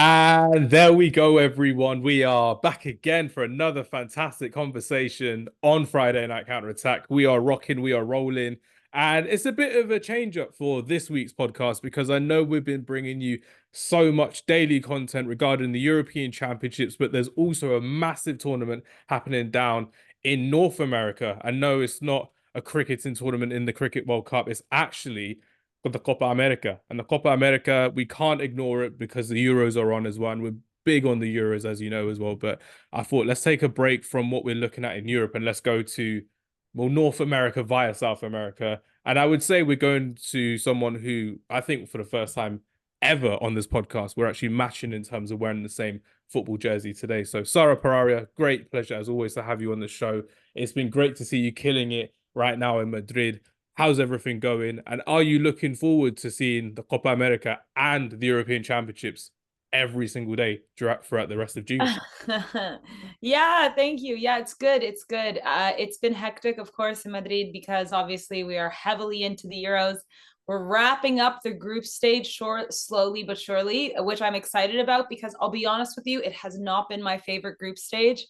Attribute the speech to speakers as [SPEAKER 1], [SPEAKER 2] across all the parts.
[SPEAKER 1] And there we go, everyone. We are back again for another fantastic conversation on Friday Night Counter Attack. We are rocking, we are rolling. And it's a bit of a change up for this week's podcast because I know we've been bringing you so much daily content regarding the European Championships, but there's also a massive tournament happening down in North America. I know it's not a cricketing tournament in the Cricket World Cup, it's actually got the Copa America. And the Copa America, we can't ignore it because the Euros are on as well. And we're big on the Euros, as you know, as well. But I thought let's take a break from what we're looking at in Europe and let's go to, well, North America via South America. And I would say we're going to someone who I think for the first time ever on this podcast, we're actually matching in terms of wearing the same football jersey today. So, Sara Pararia, great pleasure as always to have you on the show. It's been great to see you killing it right now in Madrid. How's everything going? And are you looking forward to seeing the Copa America and the European Championships every single day throughout the rest of June?
[SPEAKER 2] Yeah, thank you. Yeah, it's good. It's good. It's been hectic, of course, in Madrid because obviously we are heavily into the Euros. We're wrapping up the group stage slowly but surely, which I'm excited about because I'll be honest with you, it has not been my favorite group stage.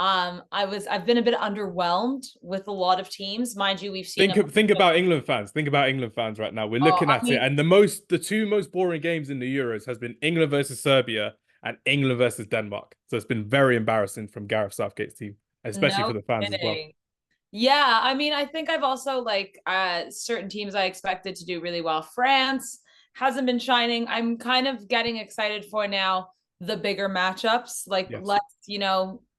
[SPEAKER 2] I've been a bit underwhelmed with a lot of teams. Mind you, we've seen
[SPEAKER 1] Think about England fans. Think about England fans right now. We're
[SPEAKER 2] oh,
[SPEAKER 1] looking
[SPEAKER 2] I
[SPEAKER 1] at it,
[SPEAKER 2] mean,
[SPEAKER 1] and the two most boring games in the Euros has been England versus Serbia and England versus Denmark. So it's been very embarrassing from Gareth Southgate's team, especially for
[SPEAKER 2] no
[SPEAKER 1] the fans as well.
[SPEAKER 2] kidding. Yeah, I mean, I think I've also certain teams I expected to do really well. France hasn't been shining. I'm kind of getting excited for now the bigger matchups. Like
[SPEAKER 1] Yes.
[SPEAKER 2] let's,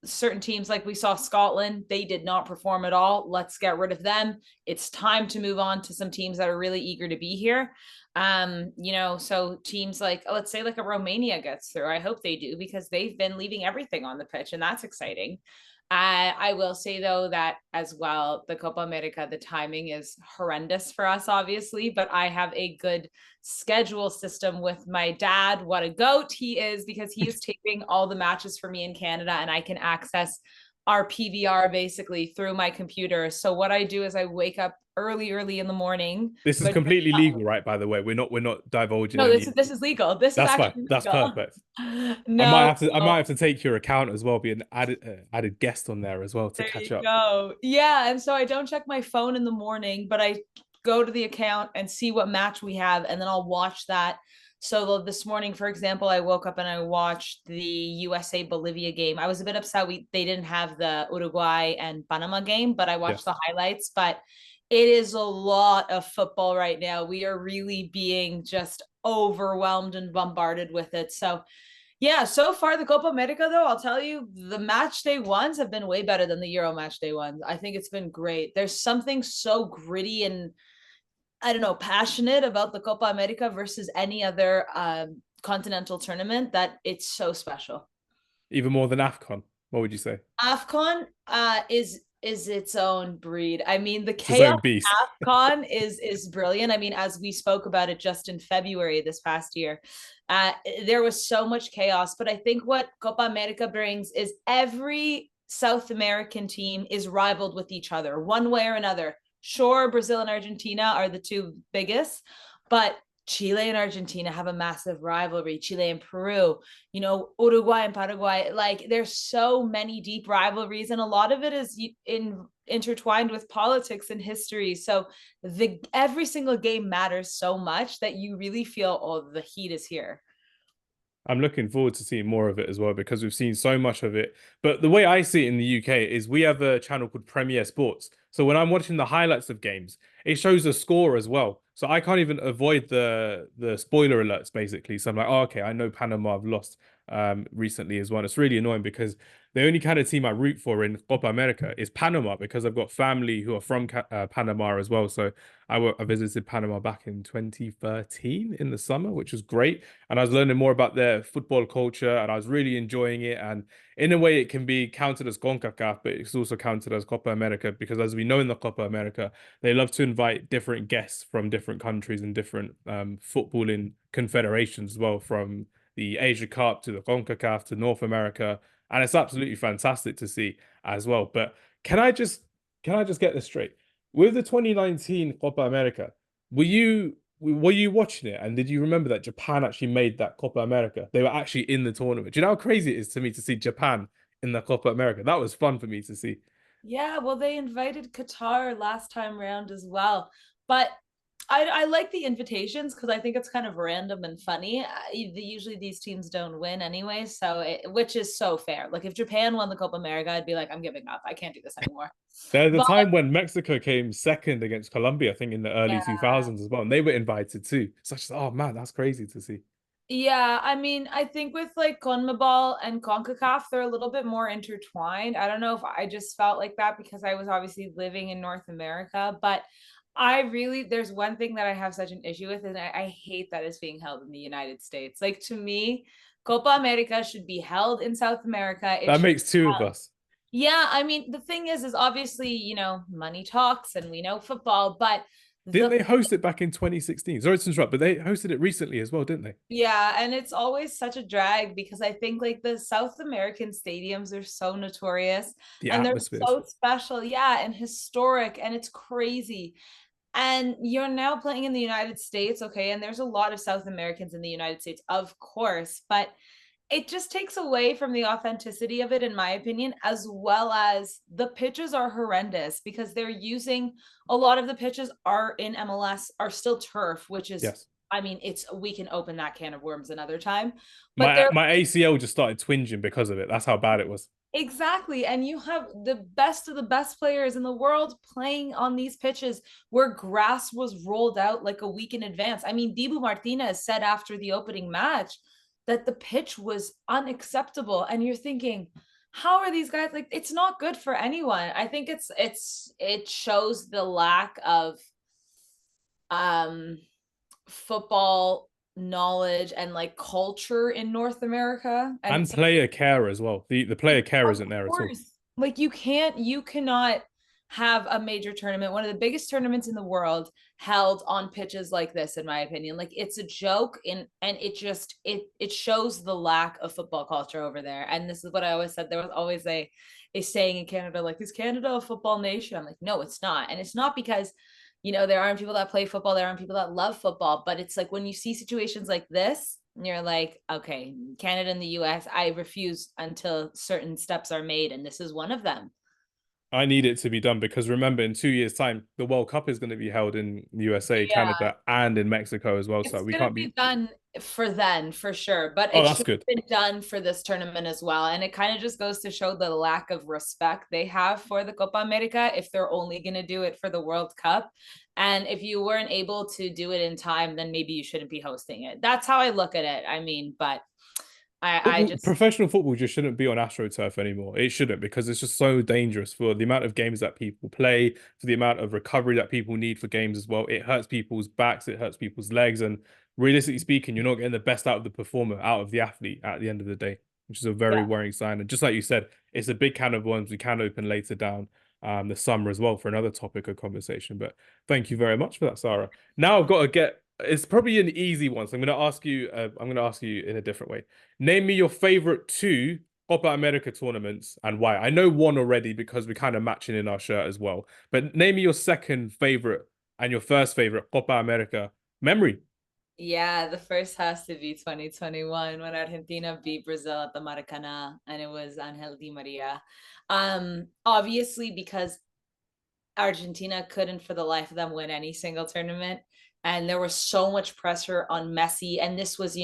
[SPEAKER 2] certain teams like we saw Scotland, they did not perform at all. Let's get rid of them. It's time to move on to some teams that are really eager to be here. So teams like let's say like a Romania gets through. I hope they do because they've been leaving everything on the pitch and that's exciting. I will say though that as well, the Copa America, the timing is horrendous for us, obviously, but I have a good schedule system with my dad. What a goat he is because he is taping all the matches for me in Canada and I can access our PVR basically through my computer. So what I do is I wake up early in the morning.
[SPEAKER 1] This is completely legal, right? By the way, we're not divulging
[SPEAKER 2] No, this
[SPEAKER 1] any.
[SPEAKER 2] is this is legal. This is
[SPEAKER 1] That's fine.
[SPEAKER 2] actually
[SPEAKER 1] That's
[SPEAKER 2] legal.
[SPEAKER 1] perfect.
[SPEAKER 2] No,
[SPEAKER 1] I might
[SPEAKER 2] no.
[SPEAKER 1] have to take your account as well, be an added guest on there as well to
[SPEAKER 2] There
[SPEAKER 1] catch
[SPEAKER 2] you
[SPEAKER 1] up.
[SPEAKER 2] go. Yeah, and so I don't check my phone in the morning, but I go to the account and see what match we have, and then I'll watch that. So this morning, for example, I woke up and I watched the USA Bolivia game. I was a bit upset they didn't have the Uruguay and Panama game, but I watched
[SPEAKER 1] Yes.
[SPEAKER 2] the highlights. But it is a lot of football right now. We are really being just overwhelmed and bombarded with it. So yeah, so far the Copa America though, I'll tell you, the match day ones have been way better than the Euro match day ones. I think it's been great. There's something so gritty and I don't know, passionate about the Copa America versus any other continental tournament that it's so special.
[SPEAKER 1] Even more than AFCON. What would you say?
[SPEAKER 2] AFCON is its own breed. I mean, the
[SPEAKER 1] It's its
[SPEAKER 2] chaos
[SPEAKER 1] own beast.
[SPEAKER 2] AFCON is brilliant. I mean, as we spoke about it just in February this past year, uh, there was so much chaos. But I think what Copa America brings is every South American team is rivaled with each other one way or another. Sure, Brazil and Argentina are the two biggest, but Chile and Argentina have a massive rivalry. Chile and Peru, Uruguay and Paraguay. Like there's so many deep rivalries, and a lot of it is intertwined with politics and history. So the every single game matters so much that you really feel, oh, the heat is here.
[SPEAKER 1] I'm looking forward to seeing more of it as well because we've seen so much of it. But the way I see it in the UK is we have a channel called Premier Sports. So when I'm watching the highlights of games, it shows the score as well. So I can't even avoid the spoiler alerts basically. So I'm like, oh, okay, I know Panama have lost recently as well. It's really annoying because the only kind of team I root for in Copa America is Panama because I've got family who are from Panama as well. So I visited Panama back in 2013 in the summer, which was great. And I was learning more about their football culture and I was really enjoying it. And in a way, it can be counted as CONCACAF, but it's also counted as Copa America because as we know in the Copa America, they love to invite different guests from different countries and different footballing confederations as well, from the Asia Cup to the CONCACAF to North America. And it's absolutely fantastic to see as well. But can I just can I just get this straight? With the 2019 Copa America, were you were you watching it? And did you remember that Japan actually made that Copa America? They were actually in the tournament. Do you know how crazy it is to me to see Japan in the Copa America? That was fun for me to see.
[SPEAKER 2] Yeah, well, they invited Qatar last time round as well. But I like the invitations because I think it's kind of random and funny. Usually these teams don't win anyway, which is so fair. Like if Japan won the Copa America, I'd be like, I'm giving up. I can't do this anymore.
[SPEAKER 1] There's a
[SPEAKER 2] But
[SPEAKER 1] time when Mexico came second against Colombia, I think in the early
[SPEAKER 2] yeah,
[SPEAKER 1] 2000s as well, and they were invited too. So I just, oh man, that's crazy to see.
[SPEAKER 2] yeah, I mean, I think with like CONMEBOL and CONCACAF, they're a little bit more intertwined. I don't know if I just felt like that because I was obviously living in North America, but there's one thing that I have such an issue with, and I hate that it's being held in the United States. Like to me, Copa America should be held in South America. It
[SPEAKER 1] That
[SPEAKER 2] should,
[SPEAKER 1] makes two of us.
[SPEAKER 2] yeah, I mean, the thing is obviously, money talks and we know football, but
[SPEAKER 1] Didn't
[SPEAKER 2] the
[SPEAKER 1] they host it back in 2016? Sorry to interrupt, but they hosted it recently as well, didn't they?
[SPEAKER 2] Yeah, and it's always such a drag because I think like the South American stadiums are so notorious
[SPEAKER 1] The
[SPEAKER 2] and they're
[SPEAKER 1] atmospheres.
[SPEAKER 2] so special, yeah, and historic, and it's crazy. And you're now playing in the United States, okay, and there's a lot of South Americans in the United States, of course, but it just takes away from the authenticity of it, in my opinion, as well as the pitches are horrendous because they're using a lot of the pitches are in MLS are still turf, which is,
[SPEAKER 1] Yes.
[SPEAKER 2] I mean, we can open that can of worms another time, but
[SPEAKER 1] My
[SPEAKER 2] they're
[SPEAKER 1] my ACL just started twinging because of it. That's how bad it was.
[SPEAKER 2] exactly. And you have the best of the best players in the world playing on these pitches where grass was rolled out like a week in advance. I mean, Dibu Martinez said after the opening match that the pitch was unacceptable. And you're thinking, how are these guys like it's not good for anyone. I think it shows the lack of um football knowledge and like culture in North America. And
[SPEAKER 1] And
[SPEAKER 2] it's
[SPEAKER 1] player care as well. The player care
[SPEAKER 2] of
[SPEAKER 1] isn't there at all.
[SPEAKER 2] course. Like you cannot have a major tournament, one of the biggest tournaments in the world, held on pitches like this, in my opinion. Like it's a joke and it shows the lack of football culture over there. And this is what I always said. There was always a saying in Canada, like, is Canada a football nation? I'm like, no, it's not. And it's not because there aren't people that play football, there aren't people that love football, but it's like when you see situations like this, you're like, okay, Canada and the US, I refuse until certain steps are made, and this is one of them.
[SPEAKER 1] I need it to be done because remember, in 2 years' time, the World Cup is going to be held in USA,
[SPEAKER 2] Yeah,
[SPEAKER 1] Canada, and in Mexico as well. So
[SPEAKER 2] it's
[SPEAKER 1] we
[SPEAKER 2] gonna
[SPEAKER 1] can't
[SPEAKER 2] be
[SPEAKER 1] be.
[SPEAKER 2] done for then, for sure, but
[SPEAKER 1] Oh,
[SPEAKER 2] it
[SPEAKER 1] that's
[SPEAKER 2] should
[SPEAKER 1] good.
[SPEAKER 2] have been done for this tournament as well. And it kind of just goes to show the lack of respect they have for the Copa America if they're only gonna do it for the World Cup. And if you weren't able to do it in time, then maybe you shouldn't be hosting it. That's how I look at it. I mean, but I just
[SPEAKER 1] Professional football just shouldn't be on AstroTurf anymore. It shouldn't because it's just so dangerous for the amount of games that people play, for the amount of recovery that people need for games as well. It hurts people's backs, it hurts people's legs, and realistically speaking, you're not getting the best out of the performer, out of the athlete at the end of the day, which is a very
[SPEAKER 2] yeah.
[SPEAKER 1] worrying sign. And just like you said, it's a big can of worms we can open later down the summer as well for another topic of conversation. But thank you very much for that, Sarah. Now I've got to get. It's probably an easy one, so I'm going to ask you. I'm going to ask you in a different way. Name me your favorite two Copa America tournaments and why. I know one already because we're kind of matching in our shirt as well. But name me your second favorite and your first favorite Copa America memory.
[SPEAKER 2] Yeah, the first has to be 2021 when Argentina beat Brazil at the Maracanã, and it was Angel Di Maria. Obviously because Argentina couldn't for the life of them win any single tournament. And there was so much pressure on Messi. And this was,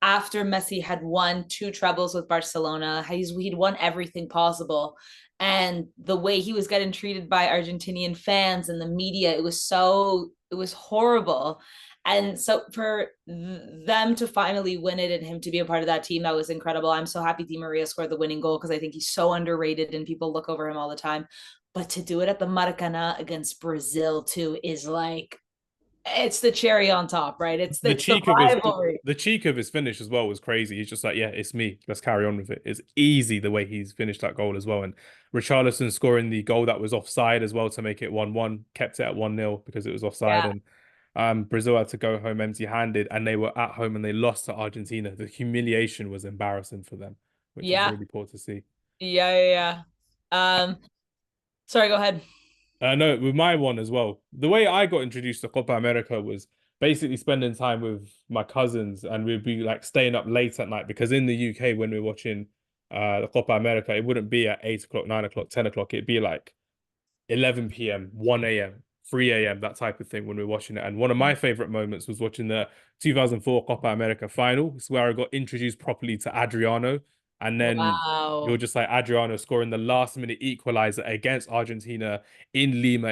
[SPEAKER 2] after Messi had won two trebles with Barcelona, he'd won everything possible. And the way he was getting treated by Argentinian fans and the media, it was horrible. And so for them to finally win it and him to be a part of that team, that was incredible. I'm so happy Di Maria scored the winning goal because I think he's so underrated and people look over him all the time. But to do it at the Maracanã against Brazil too is like it's the cherry on top, right?
[SPEAKER 1] The
[SPEAKER 2] It's the
[SPEAKER 1] cheek of his
[SPEAKER 2] rivalry.
[SPEAKER 1] the cheek of his finish as well was crazy. He's just like, yeah, it's me. Let's carry on with it. It's easy the way he's finished that goal as well. And Richarlison scoring the goal that was offside as well to make it 1-1, kept it at 1-0 because it was offside.
[SPEAKER 2] Yeah.
[SPEAKER 1] And Brazil had to go home empty-handed and they were at home and they lost to Argentina. The humiliation was embarrassing for them, which is
[SPEAKER 2] Yeah.
[SPEAKER 1] really poor to see.
[SPEAKER 2] Yeah. Yeah. Sorry, go ahead.
[SPEAKER 1] No, with my one as well. The way I got introduced to Copa America was basically spending time with my cousins, and we'd be like staying up late at night because in the UK when we are watching the Copa America, it wouldn't be at 8 o'clock, 9 o'clock, 10 o'clock. It'd be like 11 p.m., 1 a.m., 3 a.m., that type of thing when we are watching it. And one of my favorite moments was watching the 2004 Copa America final. It's where I got introduced properly to Adriano. And then you're
[SPEAKER 2] Wow.
[SPEAKER 1] just like Adriano scoring the last minute equalizer against Argentina in Lima.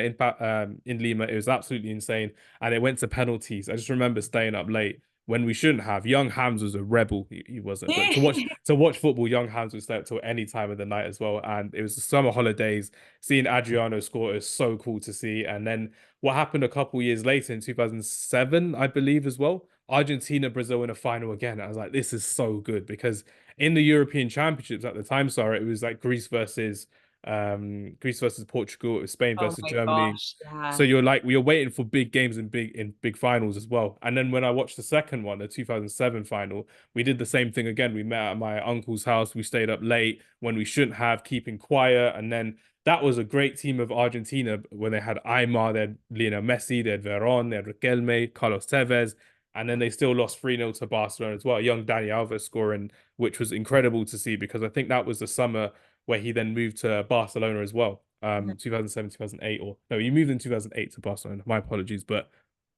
[SPEAKER 1] In Lima, it was absolutely insane. And it went to penalties. I just remember staying up late when we shouldn't have. Young Hamz was a rebel. He wasn't. But to watch football, young Hamz would stay up till any time of the night as well. And it was the summer holidays. Seeing Adriano score is so cool to see. And then what happened a couple years later in 2007, I believe, as well. Argentina, Brazil in a final again. I was like, this is so good because in the European Championships at the time, sorry, it was like Greece versus Portugal, it was Spain
[SPEAKER 2] Oh
[SPEAKER 1] versus
[SPEAKER 2] my
[SPEAKER 1] Germany.
[SPEAKER 2] gosh.
[SPEAKER 1] So
[SPEAKER 2] Yeah.
[SPEAKER 1] you're waiting for big games and big finals as well. And then when I watched the second one, the 2007 final, we did the same thing again. We met at my uncle's house. We stayed up late when we shouldn't have, keeping quiet. And then that was a great team of Argentina when they had Aymar, they had Lionel Messi, they had Veron, they had Riquelme, Carlos Tevez, and then they still lost 3-0 to Barcelona as well. Young Dani Alves scoring, which was incredible to see because I think that was the summer where he then moved to Barcelona as well.
[SPEAKER 2] Mhm.
[SPEAKER 1] 2007, 2008, or no, he moved in 2008 to Barcelona. My apologies, but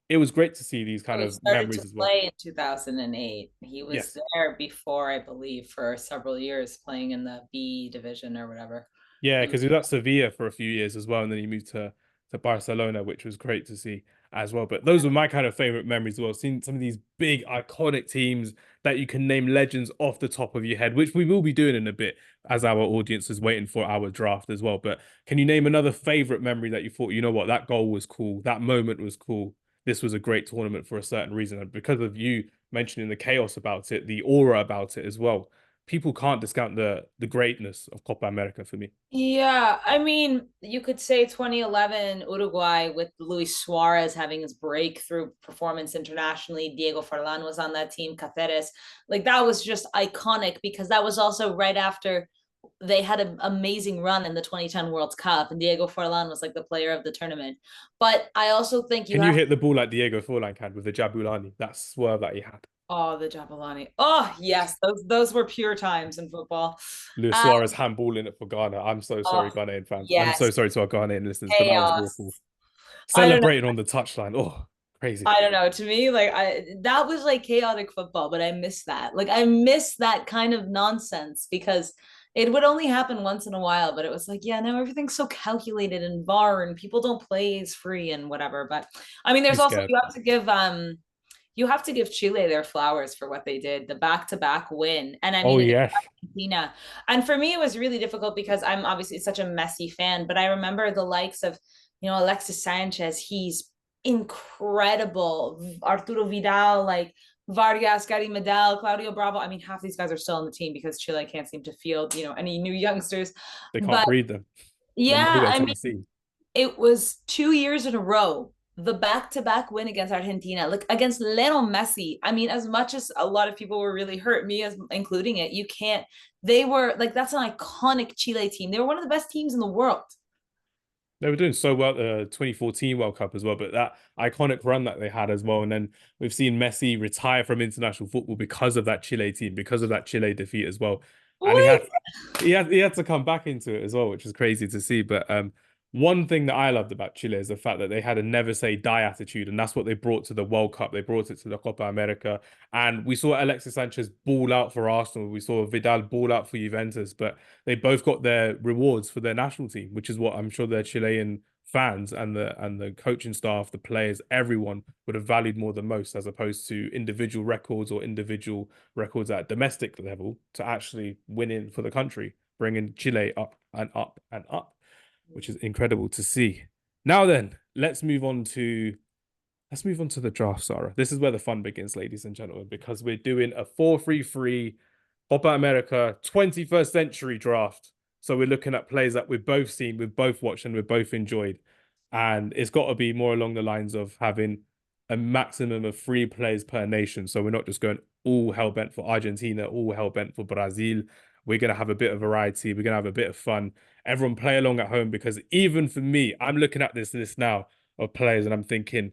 [SPEAKER 1] it was great to see these
[SPEAKER 2] Oh,
[SPEAKER 1] kind
[SPEAKER 2] he
[SPEAKER 1] of
[SPEAKER 2] started to
[SPEAKER 1] memories as well.
[SPEAKER 2] play in 2008. He was
[SPEAKER 1] Yes.
[SPEAKER 2] there before, I believe, for several years playing in the B division or whatever.
[SPEAKER 1] Yeah,
[SPEAKER 2] Mm.
[SPEAKER 1] because he was at Sevilla for a few years as well, and then he moved to Barcelona, which was great to see as well. But those were my kind of favorite memories as well. Seeing some of these big iconic teams that you can name legends off the top of your head, which we will be doing in a bit as our audience is waiting for our draft as well. But can you name another favorite memory that you thought, you know what, that goal was cool, that moment was cool, this was a great tournament for a certain reason, and because of you mentioning the chaos about it, the aura about it as well, people can't discount the greatness of Copa America for me.
[SPEAKER 2] Yeah, I mean, you could say 2011 Uruguay with Luis Suarez having his breakthrough performance internationally. Diego Forlan was on that team, Cáceres. Like that was just iconic because that was also right after they had an amazing run in the 2010 World Cup, and Diego Forlan was like the player of the tournament. But I also think you
[SPEAKER 1] Can you
[SPEAKER 2] have
[SPEAKER 1] hit the ball like Diego Forlan can with the Jabulani? That swerve that he had.
[SPEAKER 2] oh the Jabulani. Oh yes, those were pure times in football.
[SPEAKER 1] Luis
[SPEAKER 2] Uh,
[SPEAKER 1] Suarez handballing it for Ghana. I'm so sorry,
[SPEAKER 2] oh
[SPEAKER 1] Ghanaian fans. I'm so
[SPEAKER 2] yes,
[SPEAKER 1] sorry to our Ghanaian listeners, but that was awful.
[SPEAKER 2] chaos. I don't know.
[SPEAKER 1] Celebrating on the touchline. Oh, crazy.
[SPEAKER 2] I don't know. To me, like I that was like chaotic football, but I miss that. Like I miss that kind of nonsense because it would only happen once in a while, but it was like, yeah, now everything's so calculated and VAR and people don't play as free and whatever. But I mean,
[SPEAKER 1] Too
[SPEAKER 2] there's also
[SPEAKER 1] scared.
[SPEAKER 2] you have to give Chile their flowers for what they did, the back-to-back win. And I
[SPEAKER 1] Oh,
[SPEAKER 2] mean against
[SPEAKER 1] yes.
[SPEAKER 2] Argentina. And for me, it was really difficult because I'm obviously such a Messi fan, but I remember the likes of, Alexis Sanchez, he's incredible. Arturo Vidal, like Vargas, Gary Medel, Claudio Bravo. I mean, half these guys are still on the team because Chile can't seem to field, any new youngsters.
[SPEAKER 1] They can't
[SPEAKER 2] But
[SPEAKER 1] breed them. They're
[SPEAKER 2] yeah,
[SPEAKER 1] nowhere
[SPEAKER 2] I
[SPEAKER 1] to
[SPEAKER 2] mean,
[SPEAKER 1] be seen.
[SPEAKER 2] it was 2 years in a row. The back-to-back win against Argentina, like against Lionel Messi. I mean, as much as a lot of people were really hurt, me as including it, you can't. They were like that's an iconic Chile team. They were one of the best teams in the world.
[SPEAKER 1] They were doing so well at the 2014 World Cup as well, but that iconic run that they had as well. And then we've seen Messi retire from international football because of that Chile team, because of that Chile defeat as well. And he
[SPEAKER 2] Wait,
[SPEAKER 1] had he had to come back into it as well, which is crazy to see. But one thing that I loved about Chile is the fact that they had a never say die attitude, and that's what they brought to the World Cup. They brought it to the Copa America, and we saw Alexis Sanchez ball out for Arsenal. We saw Vidal ball out for Juventus, but they both got their rewards for their national team, which is what I'm sure their Chilean fans and the coaching staff, the players, everyone would have valued more than most, as opposed to individual records or individual records at domestic level to actually winning for the country, bringing Chile up and up and up, which is incredible to see. Now then, let's move on to the draft, Sarah. This is where the fun begins, ladies and gentlemen, because we're doing a 4-3-3 Copa America 21st century draft. So we're looking at players that we've both seen, we've both watched, and we've both enjoyed. And it's got to be more along the lines of having a maximum of 3 players per nation. So we're not just going all hell bent for Argentina, all hell bent for Brazil. We're going to have a bit of variety. We're going to have a bit of fun. Everyone play along at home because even for me, I'm looking at this list now of players and I'm thinking,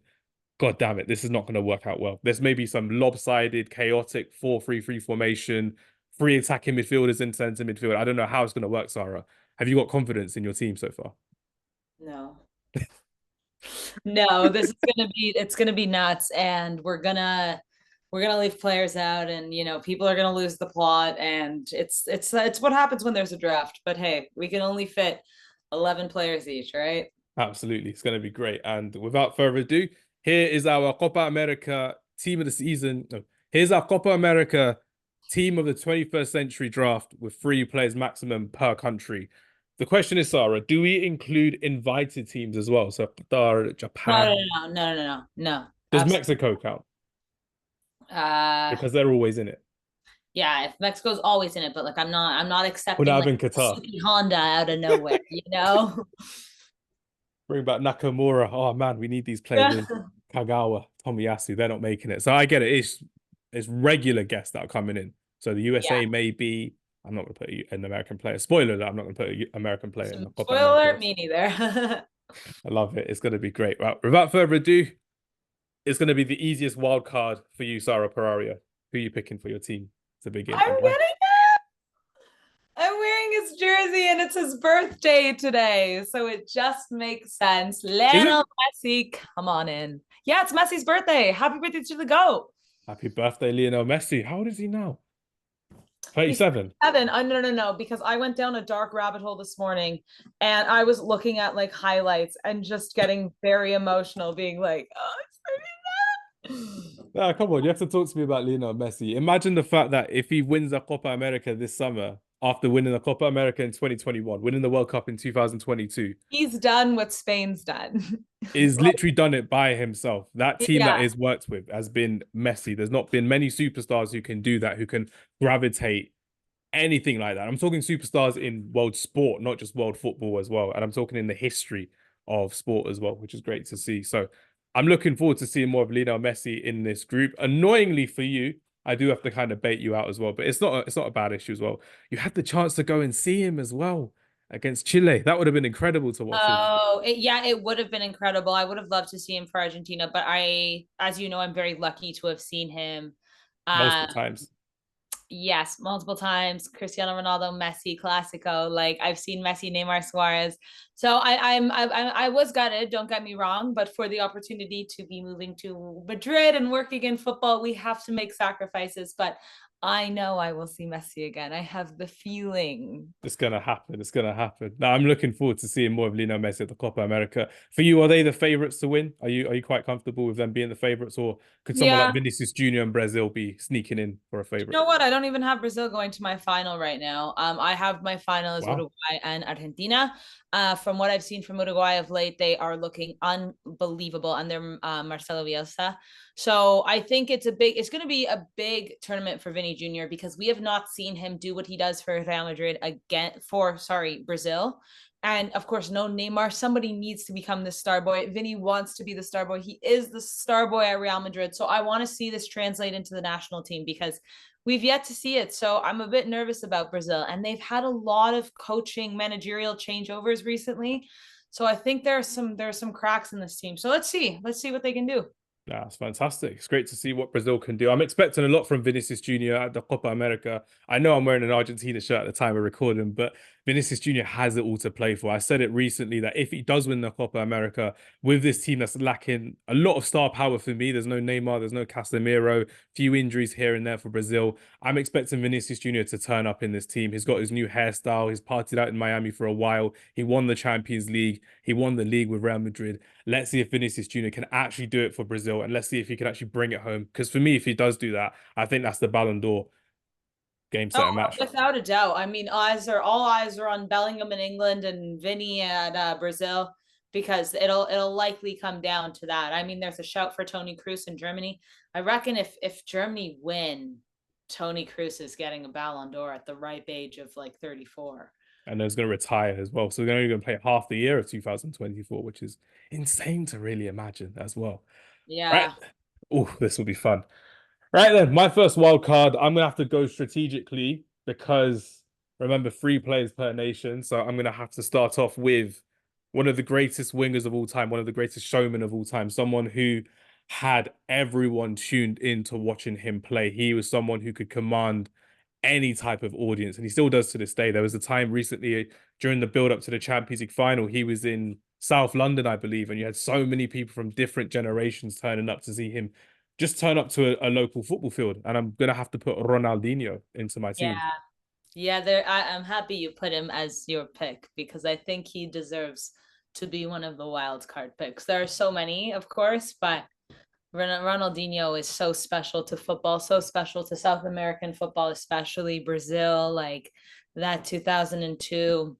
[SPEAKER 1] God damn it, this is not going to work out well. There's maybe some lopsided, chaotic 4-3-3 formation, three attacking midfielders in centre midfield. I don't know how it's going to work, Sarah. Have you got confidence in your team so far?
[SPEAKER 2] No. No, this is it's gonna be nuts, and we're gonna leave players out, and people are gonna lose the plot, and it's what happens when there's a draft. But hey, we can only fit 11 players each, right?
[SPEAKER 1] Absolutely. It's going to be great. And without further ado, here is our Copa America team of the season. No, here's our Copa America team of the 21st century draft with 3 players maximum per country. The question is, Sarah, do we include invited teams as well? So Qatar,
[SPEAKER 2] No, no,
[SPEAKER 1] Japan.
[SPEAKER 2] no, no, no, no, no.
[SPEAKER 1] Does
[SPEAKER 2] Absolutely.
[SPEAKER 1] Mexico count?
[SPEAKER 2] Uh,
[SPEAKER 1] Because they're always in it.
[SPEAKER 2] yeah, if Mexico's always in it, but like I'm not
[SPEAKER 1] We're
[SPEAKER 2] accepting
[SPEAKER 1] not
[SPEAKER 2] like
[SPEAKER 1] having Qatar.
[SPEAKER 2] Suzuki Honda out of nowhere, you know?
[SPEAKER 1] Bring back Nakamura. Oh man, we need these players in. Kagawa, Tomiyasu, they're not making it. So I get it. It's regular guests that are coming in. So the
[SPEAKER 2] Yeah.
[SPEAKER 1] USA may be. I'm not going to put an American player. Spoiler alert, I'm not going to put an American player in the Copa
[SPEAKER 2] Spoiler
[SPEAKER 1] America.
[SPEAKER 2] alert, me neither.
[SPEAKER 1] I love it. It's going to be great. Right. Without further ado, it's going to be the easiest wild card for you, Sarah Pararia. Who are you picking for your team to begin
[SPEAKER 2] I'm
[SPEAKER 1] and why?
[SPEAKER 2] getting I'm wearing his jersey and it's his birthday today. So it just makes sense.
[SPEAKER 1] Is it?
[SPEAKER 2] Lionel Messi, come on in. Yeah, it's Messi's birthday. Happy birthday to the GOAT.
[SPEAKER 1] Happy birthday, Lionel Messi. How old is he now?
[SPEAKER 2] He's
[SPEAKER 1] 37.
[SPEAKER 2] 7. No, no, no, because I went down a dark rabbit hole this morning and I was looking at like highlights and just getting very emotional, being like, oh, it's 39.
[SPEAKER 1] Nah, come on, you have to talk to me about Lionel Messi. Imagine the fact that if he wins the Copa America this summer, after winning the Copa America in 2021, winning the World Cup in 2022,
[SPEAKER 2] He's done what Spain's done.
[SPEAKER 1] is literally done it by himself. That team that
[SPEAKER 2] Yeah.
[SPEAKER 1] he's worked with has been Messi. There's not been many superstars who can do that, who can gravitate anything like that. I'm talking superstars in world sport, not just world football as well. And I'm talking in the history of sport as well, which is great to see. So I'm looking forward to seeing more of Lionel Messi in this group. Annoyingly for you, I do have to kind of bait you out as well, but it's not a bad issue as well. You had the chance to go and see him as well against Chile. That would have been incredible to watch him
[SPEAKER 2] Oh, yeah, it would have been incredible. I would have loved to see him for Argentina, but as you know, I'm very lucky to have seen him.
[SPEAKER 1] multiple
[SPEAKER 2] Uh,
[SPEAKER 1] times.
[SPEAKER 2] yes, multiple times. Cristiano Ronaldo, Messi, Classico. Like I've seen Messi, Neymar, Suarez. So I was gutted. Don't get me wrong, but for the opportunity to be moving to Madrid and working in football, we have to make sacrifices. But I know I will see Messi again. I have the feeling.
[SPEAKER 1] It's gonna happen. It's gonna happen. Now I'm looking forward to seeing more of Lionel Messi at the Copa America. For you, are they the favourites to win? Are you quite comfortable with them being the favourites, or could someone like
[SPEAKER 2] Yeah.
[SPEAKER 1] Vinicius Junior and Brazil be sneaking in for a
[SPEAKER 2] You
[SPEAKER 1] favourite?
[SPEAKER 2] know what? I don't even have Brazil going to my final right now. I have my final as
[SPEAKER 1] Wow.
[SPEAKER 2] Uruguay and Argentina. From what I've seen from Uruguay of late, they are looking unbelievable, and they're Marcelo Bielsa. So I think it's going to be a big tournament for Vini Jr. because we have not seen him do what he does for Real Madrid again Brazil. And of course, no Neymar. Somebody needs to become the star boy. Vinny wants to be the star boy. He is the star boy at Real Madrid. So I want to see this translate into the national team because we've yet to see it. So I'm a bit nervous about Brazil. And they've had a lot of coaching, managerial changeovers recently. So I think there are some cracks in this team. So let's see. Let's see what they can do.
[SPEAKER 1] Yeah, it's fantastic. It's great to see what Brazil can do. I'm expecting a lot from Vinicius Junior at the Copa America. I know I'm wearing an Argentina shirt at the time of recording, but Vinicius Junior has it all to play for. I said it recently that if he does win the Copa America with this team that's lacking a lot of star power for me, there's no Neymar, there's no Casemiro, few injuries here and there for Brazil. I'm expecting Vinicius Junior to turn up in this team. He's got his new hairstyle. He's partied out in Miami for a while. He won the Champions League. He won the league with Real Madrid. Let's see if Vinicius Junior can actually do it for Brazil, and let's see if he can actually bring it home. Because for me, if he does do that, I think that's the Ballon d'Or game, set, and
[SPEAKER 2] Oh,
[SPEAKER 1] match.
[SPEAKER 2] without a doubt. I mean, all eyes are on Bellingham in England and Vinny at Brazil because it'll likely come down to that. I mean, there's a shout for Tony Kroos in Germany. I reckon if Germany win, Tony Kroos is getting a Ballon d'Or at the ripe age of like 34.
[SPEAKER 1] And then he's going to retire as well. So they're only going to play half the year of 2024, which is insane to really imagine as well. Right?
[SPEAKER 2] Yeah.
[SPEAKER 1] Oh, this will be fun. Right then, my first wild card, I'm gonna have to go strategically because remember, 3 players per nation. So I'm gonna have to start off with one of the greatest wingers of all time, one of the greatest showmen of all time, someone who had everyone tuned into watching him play. He was someone who could command any type of audience, and he still does to this day. There was a time recently during the build up to the Champions League final, he was in South London, I believe, and you had so many people from different generations turning up to see him just turn up to a local football field. And I'm gonna have to put Ronaldinho into my
[SPEAKER 2] Yeah.
[SPEAKER 1] team.
[SPEAKER 2] Yeah, I'm happy you put him as your pick because I think he deserves to be one of the wild card picks. There are so many, of course, but Ronaldinho is so special to football, so special to South American football, especially Brazil, like that 2002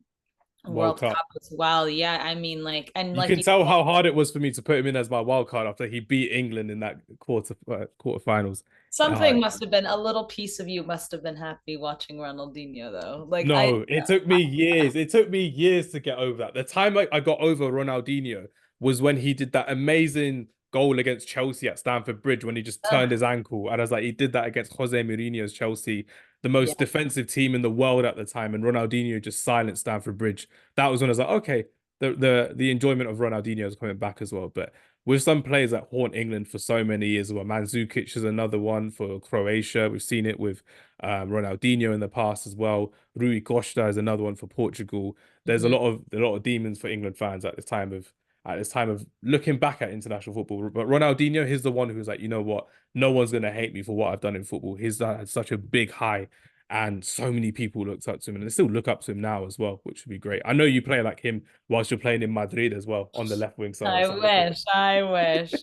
[SPEAKER 1] World
[SPEAKER 2] World
[SPEAKER 1] Cup.
[SPEAKER 2] Cup as well. Yeah, I mean, like, and
[SPEAKER 1] You
[SPEAKER 2] like
[SPEAKER 1] can
[SPEAKER 2] you
[SPEAKER 1] tell
[SPEAKER 2] said,
[SPEAKER 1] how hard it was for me to put him in as my wild card after he beat England in that quarterfinals.
[SPEAKER 2] something must have been a little piece of you must have been happy watching Ronaldinho though. Like I,
[SPEAKER 1] No, it took me years. It took me years to get over that. The time I got over Ronaldinho was when he did that amazing goal against Chelsea at Stamford Bridge when he just turned
[SPEAKER 2] uh,
[SPEAKER 1] his ankle. And I was like, he did that against Jose Mourinho's Chelsea, the
[SPEAKER 2] yeah,
[SPEAKER 1] most defensive team in the world at the time, and Ronaldinho just silenced Stamford Bridge. That was when I was like, okay, the enjoyment of Ronaldinho is coming back as well. But with some players that haunt England for so many years, well, Mandzukic is another one for Croatia. We've seen it with Ronaldinho in the past as well. Rui Costa is another one for Portugal. There's
[SPEAKER 2] mhm.
[SPEAKER 1] a lot of demons for England fans at this time of looking back at international football. But Ronaldinho, he's the one who's like, you know what? No one's gonna hate me for what I've done in football. He's had such a big high, and so many people looked up to him, and they still look up to him now as well, which would be great. I know you play like him whilst you're playing in Madrid as well on the left wing
[SPEAKER 2] I
[SPEAKER 1] side of it.
[SPEAKER 2] wish, I wish.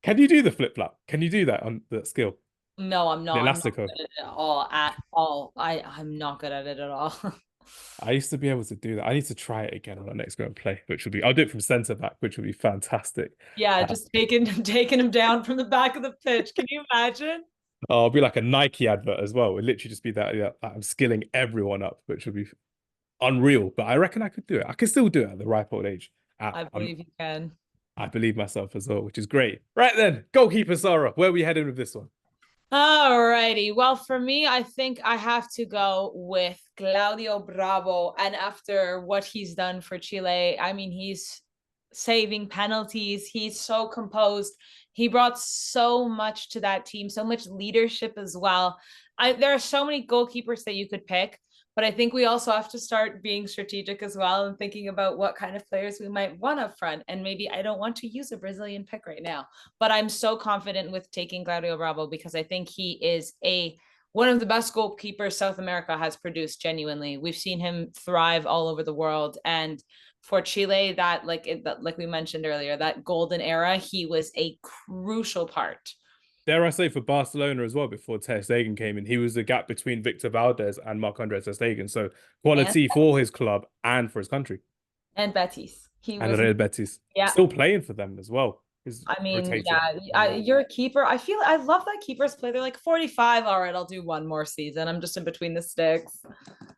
[SPEAKER 1] Can you do the flip flap? Can you do that on that skill?
[SPEAKER 2] No, I'm
[SPEAKER 1] The
[SPEAKER 2] not. I'm not
[SPEAKER 1] elastico.
[SPEAKER 2] good at it at all. At all. I'm not good at it at all.
[SPEAKER 1] I used to be able to do that. I need to try it again on our next go and play, which would be I'll do it from centre back, which would be fantastic.
[SPEAKER 2] Yeah,
[SPEAKER 1] Uh,
[SPEAKER 2] just taking him down from the back of the pitch. Can you imagine?
[SPEAKER 1] I'll be like a Nike advert as well. It'd literally just be that, yeah, I'm skilling everyone up, which would be unreal. But I reckon I could do it. I can still do it at the ripe old age.
[SPEAKER 2] I believe you can.
[SPEAKER 1] I believe myself as well, which is great. Right then, goalkeeper Sara, where are we heading with this one?
[SPEAKER 2] Alrighty. Well, for me, I think I have to go with Claudio Bravo. And after what he's done for Chile, I mean, he's saving penalties. He's so composed. He brought so much to that team, so much leadership as well. There are so many goalkeepers that you could pick, but I think we also have to start being strategic as well and thinking about what kind of players we might want up front. And maybe I don't want to use a Brazilian pick right now, but I'm so confident with taking Claudio Bravo because I think he is a one of the best goalkeepers South America has produced. Genuinely, we've seen him thrive all over the world, and for Chile, that like we mentioned earlier, that golden era, he was a crucial part.
[SPEAKER 1] Dare I say for Barcelona as well, before Ter Stegen came in, he was the gap between Victor Valdez and Marc-Andre Ter Stegen. So
[SPEAKER 2] and
[SPEAKER 1] quality for his club and for his country.
[SPEAKER 2] and Betis, he
[SPEAKER 1] And
[SPEAKER 2] was
[SPEAKER 1] Real Betis
[SPEAKER 2] yeah.
[SPEAKER 1] still playing for them as well. He's
[SPEAKER 2] I mean,
[SPEAKER 1] rotating.
[SPEAKER 2] yeah, you're a keeper. I love that keepers play. They're like 45. All right, I'll do one more season. I'm just in between the sticks.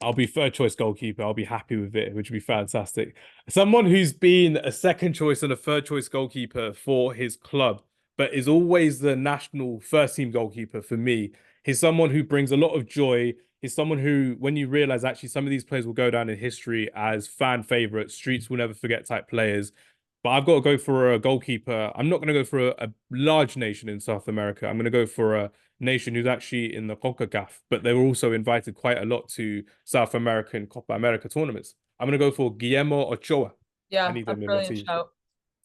[SPEAKER 1] I'll be third choice goalkeeper. I'll be happy with it, which would be fantastic. Someone who's been a second choice and a third choice goalkeeper for his club, but is always the national first team goalkeeper for me. He's someone who brings a lot of joy. He's someone who, when you realize actually some of these players will go down in history as fan favorites, streets will never forget type players. But I've got to go for a goalkeeper. I'm not going to go for a large nation in South America. I'm going to go for a nation who's actually in the CONCACAF, but they were also invited quite a lot to South American Copa America tournaments. I'm going to go for Guillermo Ochoa. I
[SPEAKER 2] Yeah,
[SPEAKER 1] need
[SPEAKER 2] a
[SPEAKER 1] them in my
[SPEAKER 2] brilliant
[SPEAKER 1] team.
[SPEAKER 2] shout.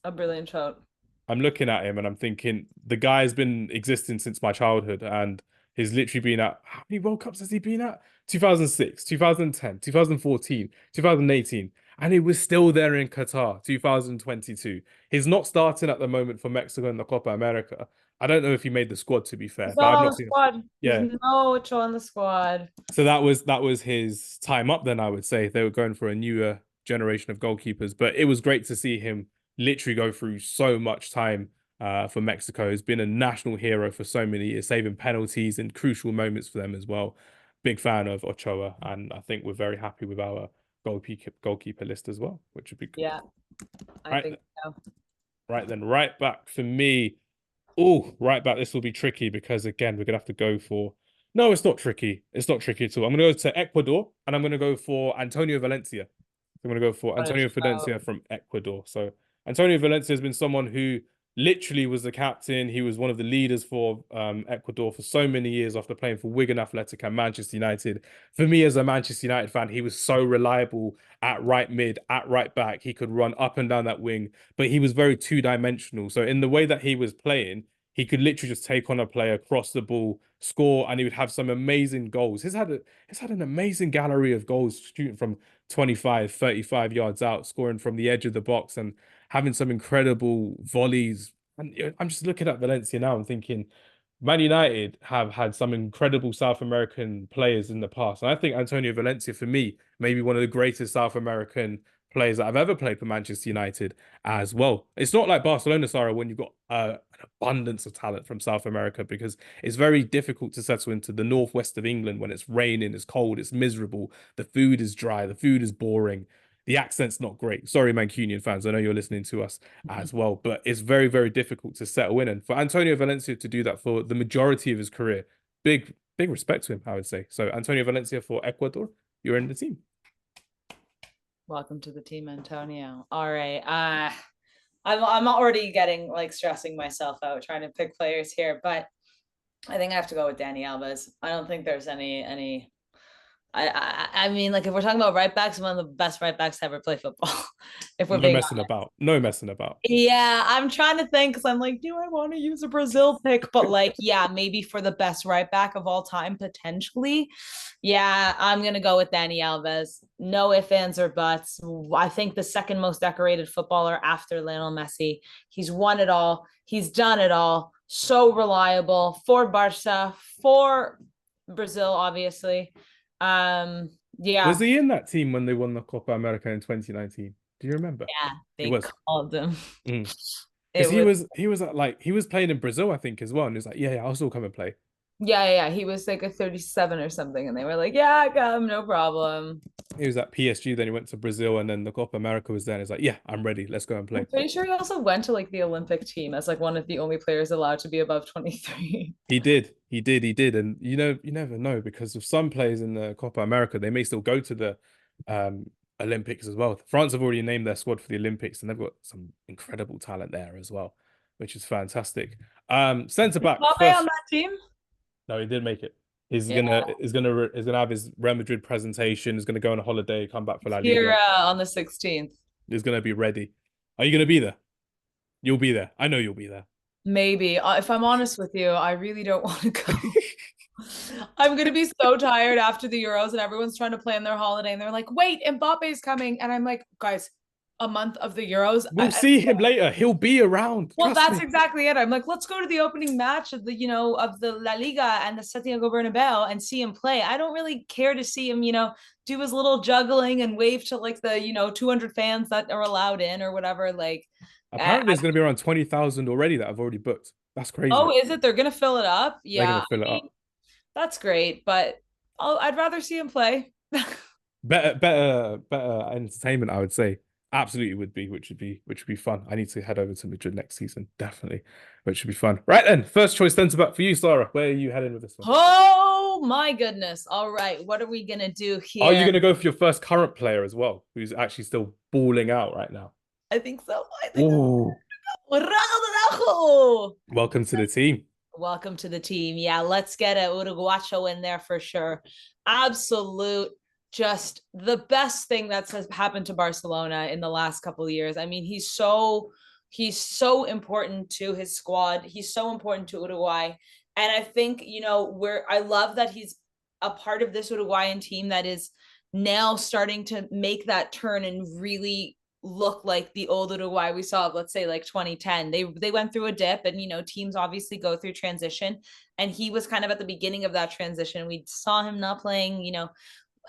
[SPEAKER 2] A brilliant shout.
[SPEAKER 1] I'm looking at him and I'm thinking the guy's been existing since my childhood and he's literally been at how many World Cups has he been at? 2006, 2010, 2014, 2018, and he was still there in Qatar 2022. He's not starting at the moment for Mexico in the Copa America. I don't know if he made the squad to be fair,
[SPEAKER 2] He's
[SPEAKER 1] but
[SPEAKER 2] not
[SPEAKER 1] I've
[SPEAKER 2] on
[SPEAKER 1] not
[SPEAKER 2] the
[SPEAKER 1] seen him.
[SPEAKER 2] squad. He's
[SPEAKER 1] Yeah.
[SPEAKER 2] no Ochoa on the squad.
[SPEAKER 1] So that was his time up then, I would say. They were going for a newer generation of goalkeepers, but it was great to see him literally go through so much time for Mexico. He's been a national hero for so many years, saving penalties and crucial moments for them as well. Big fan of Ochoa, and I think we're very happy with our goalkeeper list as well, which would be good.
[SPEAKER 2] Yeah, I
[SPEAKER 1] Right,
[SPEAKER 2] think so.
[SPEAKER 1] right then, right back for me. Oh, right back. This will be tricky because again, we're gonna have to go for. No, it's not tricky. It's not tricky at all. I'm gonna go to Ecuador and I'm gonna go for Antonio Valencia. I'm gonna go for
[SPEAKER 2] What a
[SPEAKER 1] Antonio
[SPEAKER 2] shout.
[SPEAKER 1] Valencia from Ecuador. So Antonio Valencia has been someone who literally was the captain. He was one of the leaders for Ecuador for so many years after playing for Wigan Athletic and Manchester United. For me, as a Manchester United fan, he was so reliable at right mid, at right back. He could run up and down that wing, but he was very two-dimensional. So in the way that he was playing, he could literally just take on a player, cross the ball, score, and he would have some amazing goals. He's had an amazing gallery of goals, shooting from 25, 35 yards out, scoring from the edge of the box, and having some incredible volleys. And I'm just looking at Valencia now and thinking, Man United have had some incredible South American players in the past. And I think Antonio Valencia, for me, maybe one of the greatest South American players that I've ever played for Manchester United as well. It's not like Barcelona, Sarah, when you've got an abundance of talent from South America, because it's very difficult to settle into the northwest of England when it's raining, it's cold, it's miserable, the food is dry, the food is boring. The accent's not great. Sorry, Mancunian fans. I know you're listening to us as well, but it's very, very difficult to settle in. And for Antonio Valencia to do that for the majority of his career, big respect to him, I would say. So Antonio Valencia for Ecuador, you're in the team.
[SPEAKER 2] Welcome to the team, Antonio. All right. I'm already getting like stressing myself out trying to pick players here, but I think I have to go with Dani Alves. I don't think there's any I mean, like if we're talking about right backs, one of the best right backs to ever play football. If we're
[SPEAKER 1] No
[SPEAKER 2] being
[SPEAKER 1] messing
[SPEAKER 2] honest.
[SPEAKER 1] about. No messing about.
[SPEAKER 2] Yeah, I'm trying to think because I'm like, do I want to use a Brazil pick? But like, yeah, maybe for the best right back of all time, potentially. Yeah, I'm gonna go with Dani Alves. No ifs, ands, or buts. I think the second most decorated footballer after Lionel Messi. He's won it all. He's done it all. So reliable for Barca, for Brazil, obviously.
[SPEAKER 1] Was
[SPEAKER 2] Yeah,
[SPEAKER 1] he in that team when they won the Copa America in 2019? Do you remember?
[SPEAKER 2] yeah,
[SPEAKER 1] He
[SPEAKER 2] they
[SPEAKER 1] was.
[SPEAKER 2] called him.
[SPEAKER 1] Mm. Because
[SPEAKER 2] It was
[SPEAKER 1] he was at, like he was playing in Brazil, I think, as well. And he was like, yeah, I'll still come and play.
[SPEAKER 2] yeah. He was like a 37 or something, and they were like, "Yeah, come, no problem."
[SPEAKER 1] He was at PSG, then he went to Brazil, and then the Copa America was there. And he's like, yeah, I'm ready. Let's go and
[SPEAKER 2] I'm
[SPEAKER 1] play.
[SPEAKER 2] pretty sure he also went to like the Olympic team as like one of the only players allowed to be above 23.
[SPEAKER 1] He did. He did. And you never know, because of some players in the Copa America, they may still go to the Olympics as well. France have already named their squad for the Olympics, and they've got some incredible talent there as well, which is fantastic. Centre back
[SPEAKER 2] Mbappe on
[SPEAKER 1] first.
[SPEAKER 2] that team?
[SPEAKER 1] No, he did make it.
[SPEAKER 2] Yeah,
[SPEAKER 1] He's gonna have his Real Madrid presentation. He's gonna go on a holiday, come back for La
[SPEAKER 2] here
[SPEAKER 1] Liga.
[SPEAKER 2] on the 16th.
[SPEAKER 1] He's gonna be ready. Are you gonna be there? You'll be there. I know you'll be there.
[SPEAKER 2] Maybe. If I'm honest with you, I really don't want to go. I'm gonna be so tired after the Euros and everyone's trying to plan their holiday and they're like, wait, Mbappe's coming. And I'm like, guys, a month of the Euros.
[SPEAKER 1] We'll see him later. He'll be around.
[SPEAKER 2] Well,
[SPEAKER 1] Trust
[SPEAKER 2] that's
[SPEAKER 1] me.
[SPEAKER 2] exactly it. I'm like, let's go to the opening match of the, of the La Liga and the Santiago Bernabeu and see him play. I don't really care to see him, do his little juggling and wave to like the, 200 fans that are allowed in or whatever. Like,
[SPEAKER 1] Apparently, there's going to be around 20,000 already that I've already booked. That's crazy.
[SPEAKER 2] oh, is it? They're gonna fill it up?
[SPEAKER 1] They're going
[SPEAKER 2] Yeah,
[SPEAKER 1] to fill it
[SPEAKER 2] I mean,
[SPEAKER 1] up.
[SPEAKER 2] that's great, but I'd rather see him play.
[SPEAKER 1] Better entertainment, I would say. Absolutely would be, which would be fun. I need to head over to Madrid next season, definitely, which should be fun. Right then, first choice centre back for you, Sarah. Where are you heading with this one?
[SPEAKER 2] Oh my goodness. All right, what are we gonna do
[SPEAKER 1] Are you
[SPEAKER 2] here?
[SPEAKER 1] going to go for your first current player as well, who's actually still balling out right now?
[SPEAKER 2] I think so. I think
[SPEAKER 1] Oh,
[SPEAKER 2] Ronaldo.
[SPEAKER 1] welcome to the team.
[SPEAKER 2] Welcome to the team. Yeah, let's get a Uruguacho in there for sure. Absolute, just the best thing that's happened to Barcelona in the last couple of years. I mean, he's so important to his squad. He's so important to Uruguay. And I think, I love that he's a part of this Uruguayan team that is now starting to make that turn and really look like the old Uruguay we saw, let's say like 2010. They went through a dip, and teams obviously go through transition, and he was kind of at the beginning of that transition. We saw him not playing,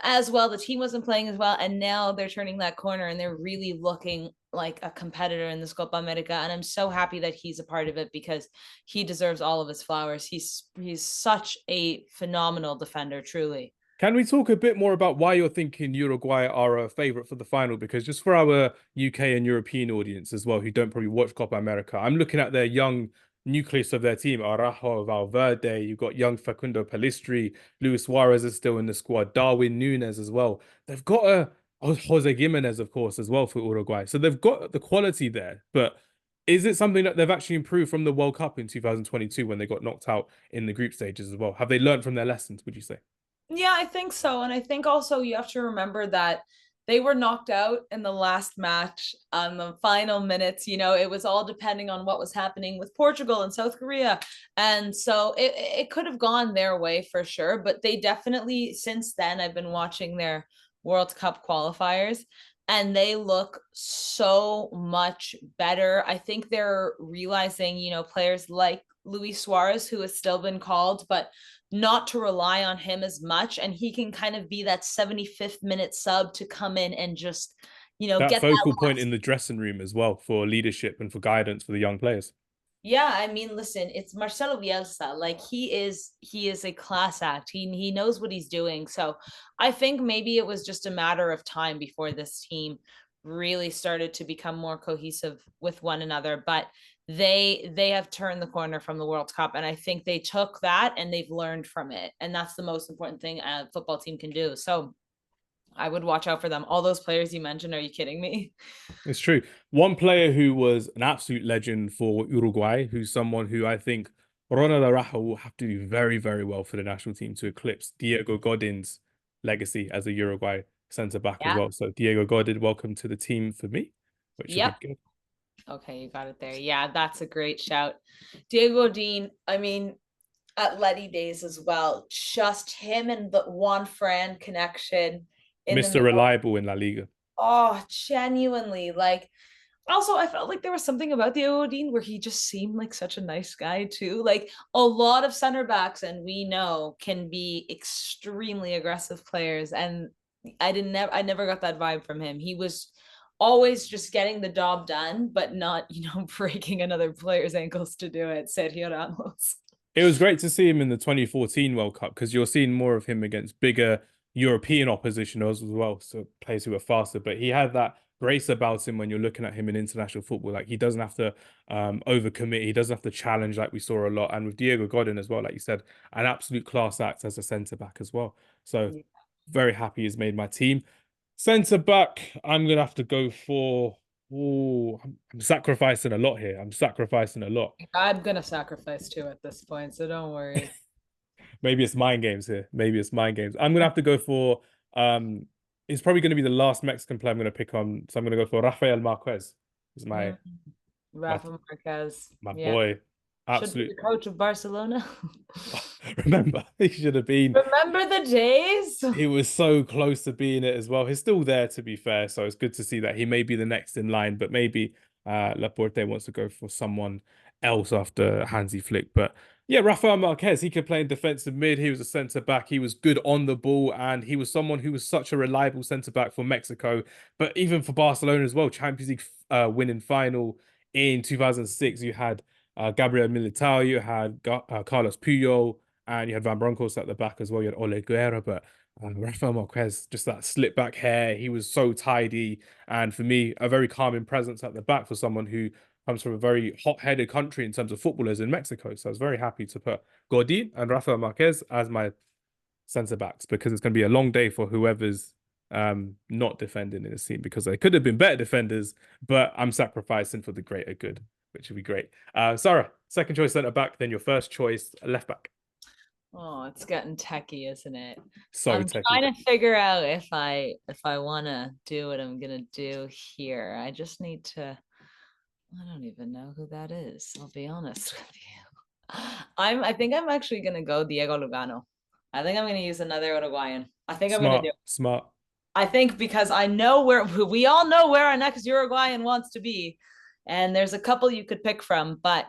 [SPEAKER 2] as well. The team wasn't playing as well, and now they're turning that corner and they're really looking like a competitor in this Copa America. And I'm so happy that he's a part of it because he deserves all of his flowers. He's such a phenomenal defender, truly.
[SPEAKER 1] Can we talk a bit more about why you're thinking Uruguay are a favourite for the final? Because just for our UK and European audience as well, who don't probably watch Copa America, I'm looking at their young nucleus of their team, Araujo, Valverde, you've got young Facundo Pellistri, Luis Suarez is still in the squad, Darwin Núñez as well. They've got Jose Gimenez, of course, as well for Uruguay. So they've got the quality there. But Is it something that they've actually improved from the World Cup in 2022 when they got knocked out in the group stages as well? Have they learned from their lessons, would you say?
[SPEAKER 2] Yeah, I think so. And I think also you have to remember that they were knocked out in the last match on the final minutes. It was all depending on what was happening with Portugal and South Korea. And so it could have gone their way for sure. But they definitely, since then, I've been watching their World Cup qualifiers and they look so much better. I think they're realizing, players like Luis Suarez, who has still been called, but not to rely on him as much. And he can kind of be that 75th minute sub to come in and just,
[SPEAKER 1] That
[SPEAKER 2] get that
[SPEAKER 1] focal point
[SPEAKER 2] last.
[SPEAKER 1] in the dressing room as well for leadership and for guidance for the young players.
[SPEAKER 2] Yeah, I mean, listen, it's Marcelo Bielsa. Like he is a class act. He knows what he's doing. So I think maybe it was just a matter of time before this team really started to become more cohesive with one another. But they have turned the corner from the World Cup, and I think they took that and they've learned from it, and that's the most important thing a football team can do. So I would watch out for them. All those players you mentioned, are you kidding me?
[SPEAKER 1] It's true. One player who was an absolute legend for Uruguay, who's someone who I think Ronald Araujo will have to do very, very well for the national team to eclipse Diego Godin's legacy as a Uruguay centre back as
[SPEAKER 2] Yeah.
[SPEAKER 1] well. So Diego Godin, welcome to the team for me, which will be
[SPEAKER 2] Yep.
[SPEAKER 1] good.
[SPEAKER 2] Okay, you got it there. Yeah, that's a great shout. Diego Dean, I mean, at Letty days as well, just him and the Juan Fran connection in the
[SPEAKER 1] Mr.
[SPEAKER 2] middle.
[SPEAKER 1] Reliable in La Liga.
[SPEAKER 2] Oh, genuinely. Like, also, I felt like there was something about Diego Dean where he just seemed like such a nice guy, too. Like, a lot of center backs, and we know, can be extremely aggressive players. And I never got that vibe from him. He was always just getting the job done, but not, breaking another player's ankles to do it. Sergio Ramos.
[SPEAKER 1] It was great to see him in the 2014 World Cup because you're seeing more of him against bigger European opposition as well, so players who are faster. But he had that grace about him when you're looking at him in international football. Like he doesn't have to overcommit, he doesn't have to challenge like we saw a lot. And with Diego Godin as well, like you said, an absolute class act as a centre back as well. So
[SPEAKER 2] Yeah.
[SPEAKER 1] very happy he's made my team. Centre back, I'm gonna have to go for. Oh, I'm sacrificing a lot here. I'm sacrificing a lot.
[SPEAKER 2] I'm gonna sacrifice too at this point, so don't worry.
[SPEAKER 1] Maybe it's mind games here. Maybe it's mind games. I'm gonna have to go for it's probably gonna be the last Mexican player I'm gonna pick on. So I'm gonna go for Rafael Marquez. Is my
[SPEAKER 2] Mm,
[SPEAKER 1] my
[SPEAKER 2] Rafa Marquez.
[SPEAKER 1] my
[SPEAKER 2] Yeah.
[SPEAKER 1] boy.
[SPEAKER 2] Should be
[SPEAKER 1] Absolute.
[SPEAKER 2] the coach of Barcelona.
[SPEAKER 1] Remember, he should have been.
[SPEAKER 2] Remember the days?
[SPEAKER 1] He was so close to being it as well. He's still there, to be fair. So it's good to see that he may be the next in line, but maybe Laporte wants to go for someone else after Hansi Flick. But yeah, Rafael Marquez, he could play in defensive mid. He was a centre back. He was good on the ball, and he was someone who was such a reliable centre back for Mexico, but even for Barcelona as well. Champions League winning final in 2006. You had Gabriel Militao, you had Carlos Puyol, and you had Van Bronckhorst at the back as well. You had Ole Guerra, but Rafael Marquez, just that slip back hair. He was so tidy. And for me, a very calming presence at the back for someone who comes from a very hot-headed country in terms of footballers in Mexico. So I was very happy to put Godin and Rafael Marquez as my centre backs because it's going to be a long day for whoever's not defending in the team because they could have been better defenders, but I'm sacrificing for the greater good, which would be great. Sarah, second choice centre back, then your first choice left back.
[SPEAKER 2] Oh, it's getting techie, isn't it?
[SPEAKER 1] So
[SPEAKER 2] I'm
[SPEAKER 1] techie.
[SPEAKER 2] trying to figure out if I want to do what I'm gonna do here. I just need to. I don't even know who that is. I'll be honest with you. I think I'm actually gonna go Diego Lugano. I think I'm gonna use another Uruguayan. I think I'm gonna do
[SPEAKER 1] Smart, smart.
[SPEAKER 2] I think because I know where we all know where our next Uruguayan wants to be, and there's a couple you could pick from. But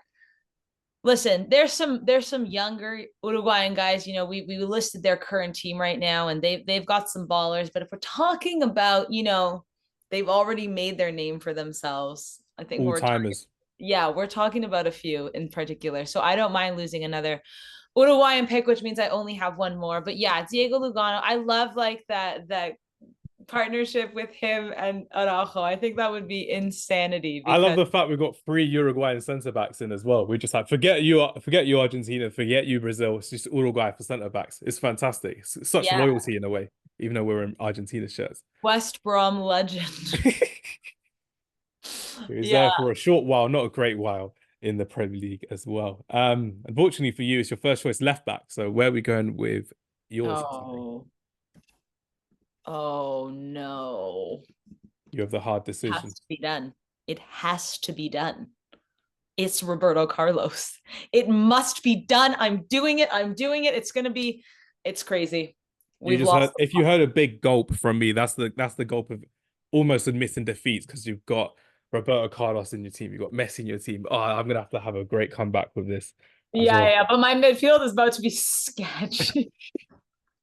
[SPEAKER 2] listen, there's some younger Uruguayan guys. We listed their current team right now, and they've got some ballers. But if we're talking about they've already made their name for themselves. I think
[SPEAKER 1] All
[SPEAKER 2] we're talking,
[SPEAKER 1] timers.
[SPEAKER 2] yeah, we're talking about a few in particular. So I don't mind losing another Uruguayan pick, which means I only have one more. But yeah, Diego Lugano. I love like that partnership with him and Araujo. I think that would be insanity
[SPEAKER 1] I love
[SPEAKER 2] because
[SPEAKER 1] the fact we've got three Uruguayan centre backs in as well. We just like forget you Argentina, forget you Brazil. It's just Uruguay for centre backs. It's fantastic. It's such
[SPEAKER 2] yeah,
[SPEAKER 1] loyalty in a way, even though we're in Argentina shirts.
[SPEAKER 2] West Brom legend.
[SPEAKER 1] He was
[SPEAKER 2] Yeah.
[SPEAKER 1] there for a short while, not a great while in the Premier League as well. Unfortunately for you, it's your first choice left back. So where are we going with yours, Sari?
[SPEAKER 2] Oh, oh no.
[SPEAKER 1] You have the hard
[SPEAKER 2] Has
[SPEAKER 1] decision.
[SPEAKER 2] to be done. It has to be done. It's Roberto Carlos. It must be done. I'm doing it. I'm doing it. It's gonna be, it's crazy.
[SPEAKER 1] You
[SPEAKER 2] We've
[SPEAKER 1] just
[SPEAKER 2] lost
[SPEAKER 1] heard if you heard a big gulp from me, that's the gulp of almost admitting defeat because you've got Roberto Carlos in your team, you've got Messi in your team. Oh, I'm gonna have a great comeback with this as
[SPEAKER 2] yeah,
[SPEAKER 1] well.
[SPEAKER 2] yeah, but my midfield is about to be sketchy.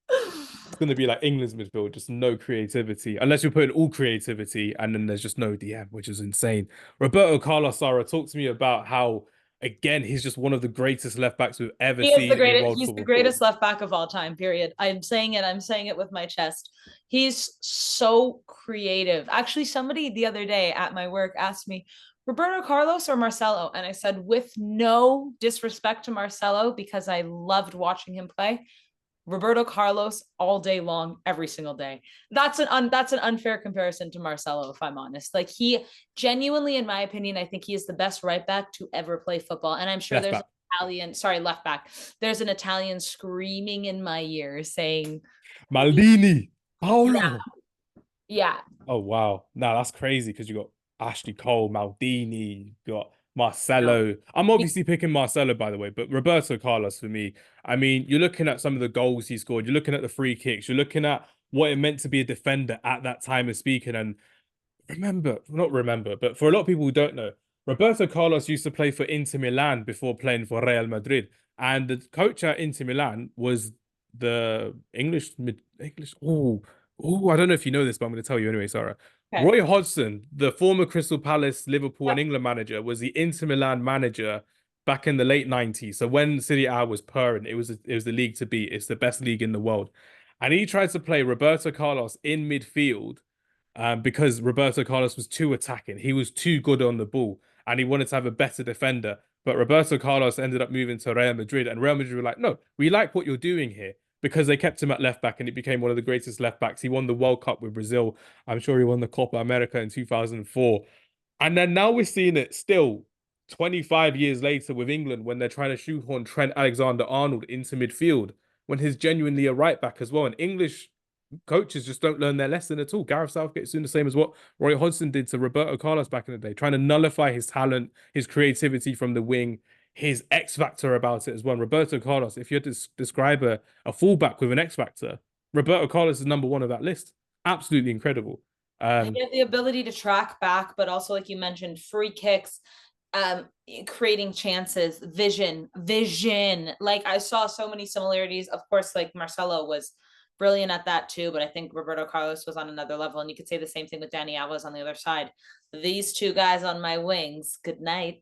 [SPEAKER 1] It's going to be like England's midfield, just no creativity, unless you're putting all creativity, and then there's just no DM, which is insane. Roberto Carlos, Sara, talk to me about how, again, he's just one of the greatest left backs we've ever
[SPEAKER 2] He is the
[SPEAKER 1] seen in
[SPEAKER 2] greatest.
[SPEAKER 1] world
[SPEAKER 2] He's the
[SPEAKER 1] football.
[SPEAKER 2] greatest left back of all time. Period. I'm saying it. I'm saying it with my chest. He's so creative. Actually, somebody the other day at my work asked me, Roberto Carlos or Marcelo, and I said, with no disrespect to Marcelo, because I loved watching him play, Roberto Carlos all day long, every single day. That's an unfair comparison to Marcelo, if I'm honest. Like, he genuinely, in my opinion, I think he is the best right back to ever play football. And I'm sure
[SPEAKER 1] Left
[SPEAKER 2] there's
[SPEAKER 1] back.
[SPEAKER 2] an Italian, sorry, left back. There's an Italian screaming in my ear saying,
[SPEAKER 1] Maldini,
[SPEAKER 2] yeah,
[SPEAKER 1] Paolo.
[SPEAKER 2] yeah,
[SPEAKER 1] Oh wow, no, that's crazy because you got Ashley Cole, Maldini, you got
[SPEAKER 2] no.
[SPEAKER 1] Marcelo. I'm obviously picking Marcelo, by the way, but Roberto Carlos for me. I mean, you're looking at some of the goals he scored. You're looking at the free kicks. You're looking at what it meant to be a defender at that time of speaking. And not remember, but for a lot of people who don't know, Roberto Carlos used to play for Inter Milan before playing for Real Madrid. And the coach at Inter Milan was the English. I don't know if you know this, but I'm going to tell you anyway, Sarah.
[SPEAKER 2] Okay.
[SPEAKER 1] Roy Hodgson, the former Crystal Palace, Liverpool, and
[SPEAKER 2] Yep.
[SPEAKER 1] England manager, was the Inter Milan manager back in the late 90s. So when City A was purring, it was the league to beat. It's the best league in the world. And he tried to play Roberto Carlos in midfield because Roberto Carlos was too attacking. He was too good on the ball and he wanted to have a better defender. But Roberto Carlos ended up moving to Real Madrid, and Real Madrid were like, no, we like what you're doing here because they kept him at left back and he became one of the greatest left backs. He won the World Cup with Brazil. I'm sure he won the Copa America in 2004. And then now we're seeing it still 25 years later with England when they're trying to shoehorn Trent Alexander-Arnold into midfield when he's genuinely a right back as well. And English coaches just don't learn their lesson at all. Gareth Southgate's doing the same as what Roy Hodgson did to Roberto Carlos back in the day, trying to nullify his talent, his creativity from the wing, his X factor about it as well. Roberto Carlos, if you had to describe a fullback with an X factor, Roberto Carlos is number one of that list. Absolutely incredible.
[SPEAKER 2] He had the ability to track back, but also, like you mentioned, free kicks, creating chances, vision. Like, I saw so many similarities. Of course, like Marcelo was brilliant at that too, but I think Roberto Carlos was on another level. And you could say the same thing with Danny Alves on the other side. These two guys on my wings. Good night.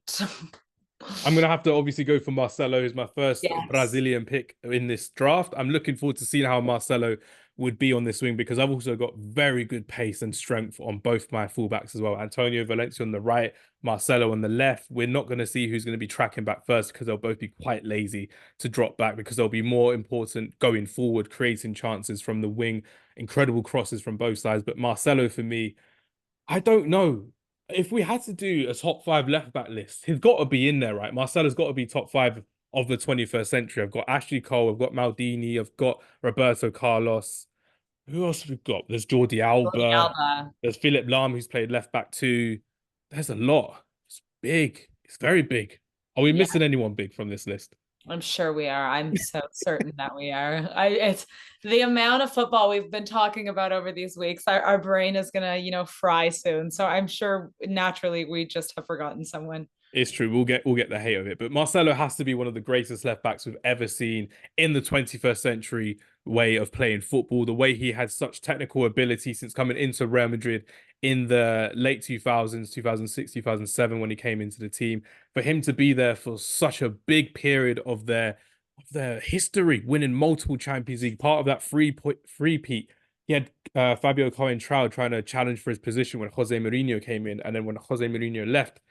[SPEAKER 1] I'm gonna have to obviously go for Marcelo, who's my first
[SPEAKER 2] Yes.
[SPEAKER 1] Brazilian pick in this draft. I'm looking forward to seeing how Marcelo would be on this wing because I've also got very good pace and strength on both my fullbacks as well. Antonio Valencia on the right, Marcelo on the left. We're not going to see who's going to be tracking back first because they'll both be quite lazy to drop back because they'll be more important going forward, creating chances from the wing, incredible crosses from both sides. But Marcelo for me, I don't know. If we had to do a top five left back list, he's got to be in there, right? Marcelo's got to be top five of the 21st century. I've got Ashley Cole, I've got Maldini, I've got Roberto Carlos. Who else have we got? There's Jordi
[SPEAKER 2] Jordi
[SPEAKER 1] Alba,
[SPEAKER 2] Alba.
[SPEAKER 1] there's Philip Lahm, who's played left back too. There's a lot. It's big. It's very big. Are we
[SPEAKER 2] Yeah.
[SPEAKER 1] missing anyone big from this list?
[SPEAKER 2] I'm sure we are. I'm so certain that we are. It's the amount of football we've been talking about over these weeks. Our brain is gonna, fry soon. So I'm sure naturally we just have forgotten someone.
[SPEAKER 1] It's true. We'll get the hate of it, but Marcelo has to be one of the greatest left backs we've ever seen in the 21st century way of playing football. The way he had such technical ability since coming into Real Madrid in the late 2000s, 2006, 2007 when he came into the team. For him to be there for such a big period of their history, winning multiple Champions League, part of that free peat. He had Fabio Coentrao trying to challenge for his position when Jose Mourinho came in, and then when Jose Mourinho left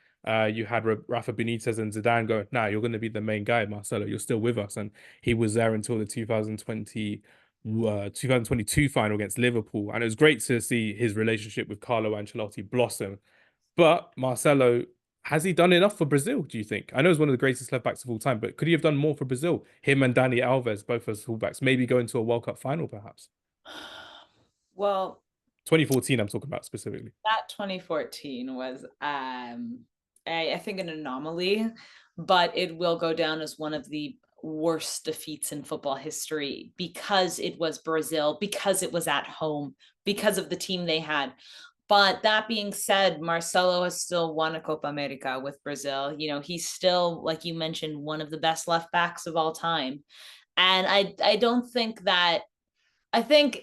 [SPEAKER 1] you had Rafa Benitez and Zidane go, nah, you're going to be the main guy, Marcelo. You're still with us. And he was there until the 2022 final against Liverpool. And it was great to see his relationship with Carlo Ancelotti blossom. But Marcelo, has he done enough for Brazil, do you think? I know he's one of the greatest left backs of all time, but could he have done more for Brazil? Him and Dani Alves, both as fullbacks, maybe go into a World Cup final, perhaps.
[SPEAKER 2] Well,
[SPEAKER 1] 2014, I'm talking about specifically.
[SPEAKER 2] that 2014 was I think an anomaly, but it will go down as one of the worst defeats in football history because it was Brazil, because it was at home, because of the team they had. But that being said, Marcelo has still won a Copa America with Brazil. You know, he's still, like you mentioned, one of the best left backs of all time. And I don't think that I think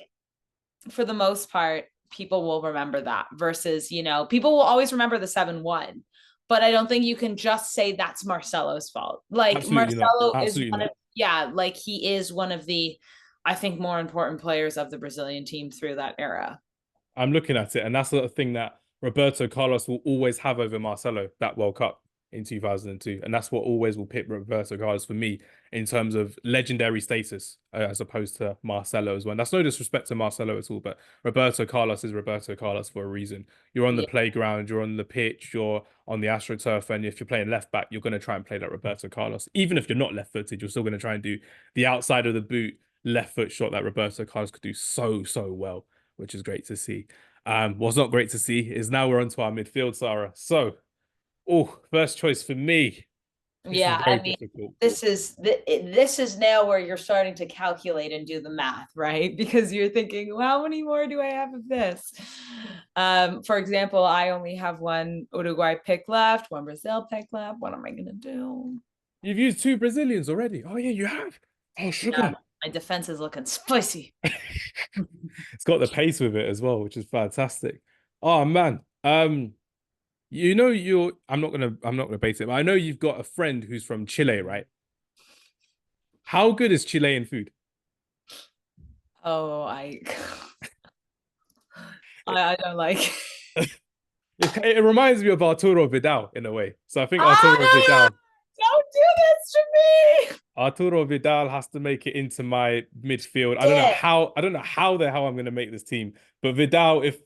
[SPEAKER 2] for the most part, people will remember that versus, people will always remember the 7-1. But I don't think you can just say that's Marcelo's fault. Like
[SPEAKER 1] Absolutely not.
[SPEAKER 2] Marcelo is
[SPEAKER 1] Absolutely
[SPEAKER 2] one of,
[SPEAKER 1] not.
[SPEAKER 2] yeah, like he is one of the, I think, more important players of the Brazilian team through that era.
[SPEAKER 1] I'm looking at it, and that's the thing that Roberto Carlos will always have over Marcelo, that World Cup in 2002. And that's what always will pit Roberto Carlos for me in terms of legendary status, as opposed to Marcelo as well. And that's no disrespect to Marcelo at all, but Roberto Carlos is Roberto Carlos for a reason. You're on the
[SPEAKER 2] Yeah.
[SPEAKER 1] playground, you're on the pitch, you're on the AstroTurf, and if you're playing left back, you're going to try and play like Roberto Carlos. Even if you're not left footed, you're still going to try and do the outside of the boot left foot shot that Roberto Carlos could do so, so well, which is great to see. What's not great to see is now we're onto our midfield, Sarah. So, first choice for me. This is
[SPEAKER 2] Yeah,
[SPEAKER 1] very
[SPEAKER 2] I mean,
[SPEAKER 1] difficult.
[SPEAKER 2] this is now where you're starting to calculate and do the math, right? Because you're thinking, well, how many more do I have of this? For example, I only have one Uruguay pick left, one Brazil pick left. What am I gonna do?
[SPEAKER 1] You've used two Brazilians already. Oh yeah, you have. Oh
[SPEAKER 2] Yeah,
[SPEAKER 1] sugar.
[SPEAKER 2] my defense is looking spicy.
[SPEAKER 1] It's got the pace with it as well, which is fantastic. Oh man. I'm not gonna bait it, but I know you've got a friend who's from Chile, right? How good is Chilean food?
[SPEAKER 2] Oh, I don't like.
[SPEAKER 1] It reminds me of Arturo Vidal in a way. So I think
[SPEAKER 2] Ah,
[SPEAKER 1] Arturo
[SPEAKER 2] no,
[SPEAKER 1] Vidal
[SPEAKER 2] don't do this to me.
[SPEAKER 1] Arturo Vidal has to make it into my midfield.
[SPEAKER 2] Yeah.
[SPEAKER 1] I don't know how the hell I'm going to make this team. But Vidal, if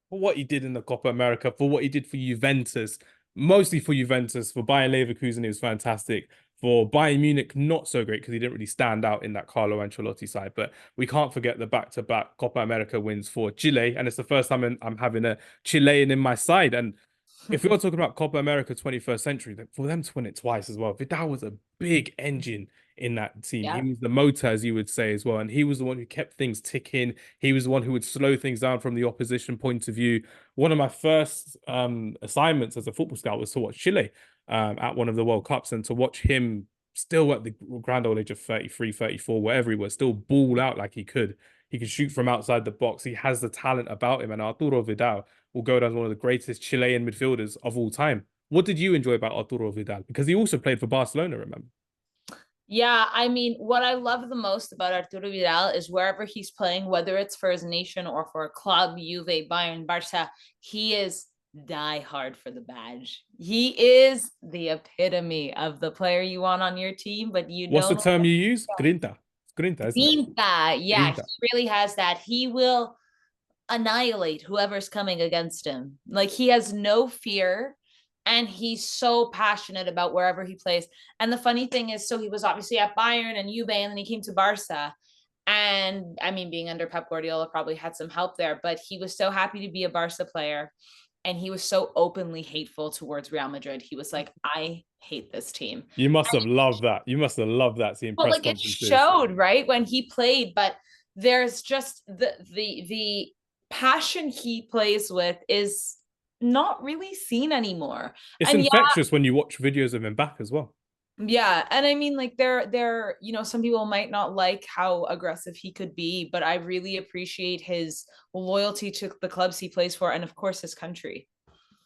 [SPEAKER 1] for what he did in the Copa America, for what he did for Juventus, mostly for Juventus, for Bayern Leverkusen, he was fantastic. For Bayern Munich, not so great because he didn't really stand out in that Carlo Ancelotti side. But we can't forget the back-to-back Copa America wins for Chile, and it's the first time I'm having a Chilean in my side. And if we are talking about Copa America 21st century, for them to win it twice as well, Vidal was a big engine in that team. He
[SPEAKER 2] Yeah.
[SPEAKER 1] was the motor, as you would say, as well. And he was the one who kept things ticking. He was the one who would slow things down from the opposition point of view. One of my first assignments as a football scout was to watch Chile at one of the World Cups and to watch him still at the grand old age of 33, 34, whatever he was, still ball out like he could. He can shoot from outside the box. He has the talent about him. And Arturo Vidal will go down as one of the greatest Chilean midfielders of all time. What did you enjoy about Arturo Vidal? Because he also played for Barcelona, remember?
[SPEAKER 2] Yeah, I mean, what I love the most about Arturo Vidal is wherever he's playing, whether it's for his nation or for a club, Juve, Bayern, Barca, he is die hard for the badge. He is the epitome of the player you want on your team, but you
[SPEAKER 1] What's the
[SPEAKER 2] know,
[SPEAKER 1] term you use? Grinta. It's Grinta, isn't it?
[SPEAKER 2] Pinta, yeah,
[SPEAKER 1] Grinta.
[SPEAKER 2] he really has that. He will annihilate whoever's coming against him. Like he has no fear and he's so passionate about wherever he plays. And the funny thing is, so he was obviously at Bayern and Juve, and then he came to Barca. And I mean, being under Pep Guardiola probably had some help there, but he was so happy to be a Barca player. And he was so openly hateful towards Real Madrid. He was like, I hate this team.
[SPEAKER 1] You must have loved that. You must have loved that seeing
[SPEAKER 2] But
[SPEAKER 1] press
[SPEAKER 2] like it
[SPEAKER 1] conferences.
[SPEAKER 2] showed, right, when he played, but there's just the passion he plays with is not really seen anymore.
[SPEAKER 1] It's
[SPEAKER 2] And
[SPEAKER 1] infectious when you watch videos of him back as well.
[SPEAKER 2] yeah, and I mean, like there, some people might not like how aggressive he could be, but I really appreciate his loyalty to the clubs he plays for, and of course his country.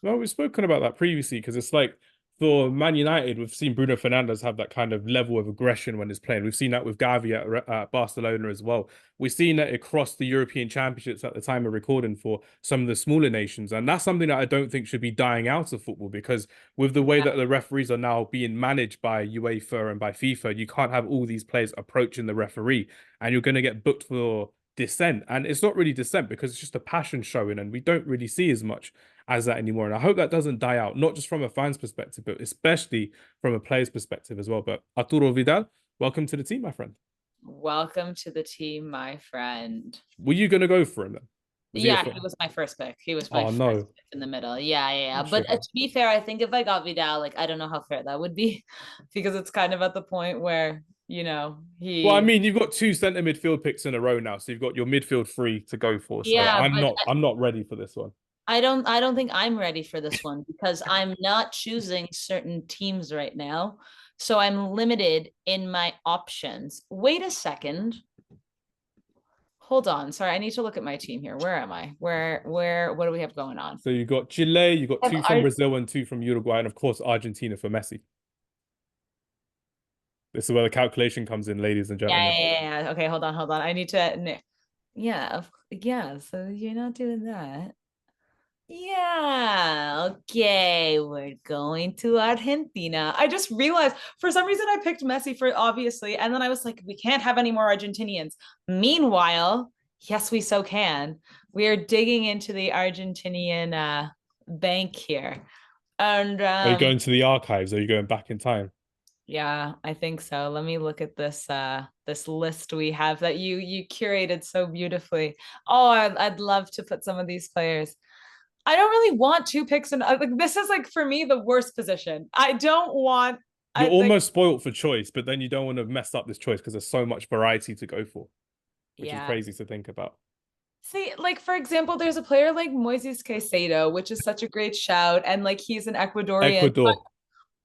[SPEAKER 1] Well, we've spoken about that previously because it's like for Man United, we've seen Bruno Fernandes have that kind of level of aggression when he's playing. We've seen that with Gavi at Barcelona as well. We've seen that across the European Championships at the time of recording for some of the smaller nations. And that's something that I don't think should be dying out of football because with the way that the referees are now being managed by UEFA and by FIFA, you can't have all these players approaching the referee and you're going to get booked for dissent. And it's not really dissent because it's just a passion showing and we don't really see as much. as that anymore. And I hope that doesn't die out, not just from a fan's perspective, but especially from a player's perspective as well. But Arturo Vidal, welcome to the team, my friend.
[SPEAKER 2] Welcome to the team, my friend.
[SPEAKER 1] Were you going to go for him then? Was he
[SPEAKER 2] Yeah, he was my first pick. He was my
[SPEAKER 1] Oh,
[SPEAKER 2] first
[SPEAKER 1] no.
[SPEAKER 2] pick in the middle. Yeah. But
[SPEAKER 1] Sugar.
[SPEAKER 2] to be fair, I think if I got Vidal, like I don't know how fair that would be because it's kind of at the point where,
[SPEAKER 1] Well, I
[SPEAKER 2] he
[SPEAKER 1] mean, you've got two centre midfield picks in a row now, so you've got your midfield free to go for. So
[SPEAKER 2] yeah, but
[SPEAKER 1] I'm not ready for this one.
[SPEAKER 2] I don't think I'm ready for this one because I'm not choosing certain teams right now. So I'm limited in my options. Wait a second. Hold on. Sorry, I need to look at my team here. Where am I? What do we have going on?
[SPEAKER 1] So you got Chile, you got two from
[SPEAKER 2] Ar-
[SPEAKER 1] Brazil and two from Uruguay, and of course Argentina for Messi. This is where the calculation comes in, ladies and
[SPEAKER 2] yeah,
[SPEAKER 1] gentlemen.
[SPEAKER 2] yeah, yeah, yeah. Okay, hold on. I need to. Yeah, yeah. So you're not doing that. Yeah, okay, we're going to Argentina. I just realized for some reason I picked Messi for obviously, and then I was like, we can't have any more Argentinians. Meanwhile, yes, we so can. We are digging into the Argentinian bank here. And
[SPEAKER 1] Are you going to the archives? Are you going back in time?
[SPEAKER 2] yeah, I think so. Let me look at this list we have that you curated so beautifully. Oh, I'd love to put some of these players. I don't really want two picks and like this is like for me the worst position. I don't want
[SPEAKER 1] You're
[SPEAKER 2] I like
[SPEAKER 1] almost spoilt for choice, but then you don't want to mess up this choice because there's so much variety to go for, which is
[SPEAKER 2] yeah.
[SPEAKER 1] crazy to think about.
[SPEAKER 2] See, like for example, there's a player like Moises Caicedo, which is such a great shout, and like he's an Ecuadorian,
[SPEAKER 1] Ecuador,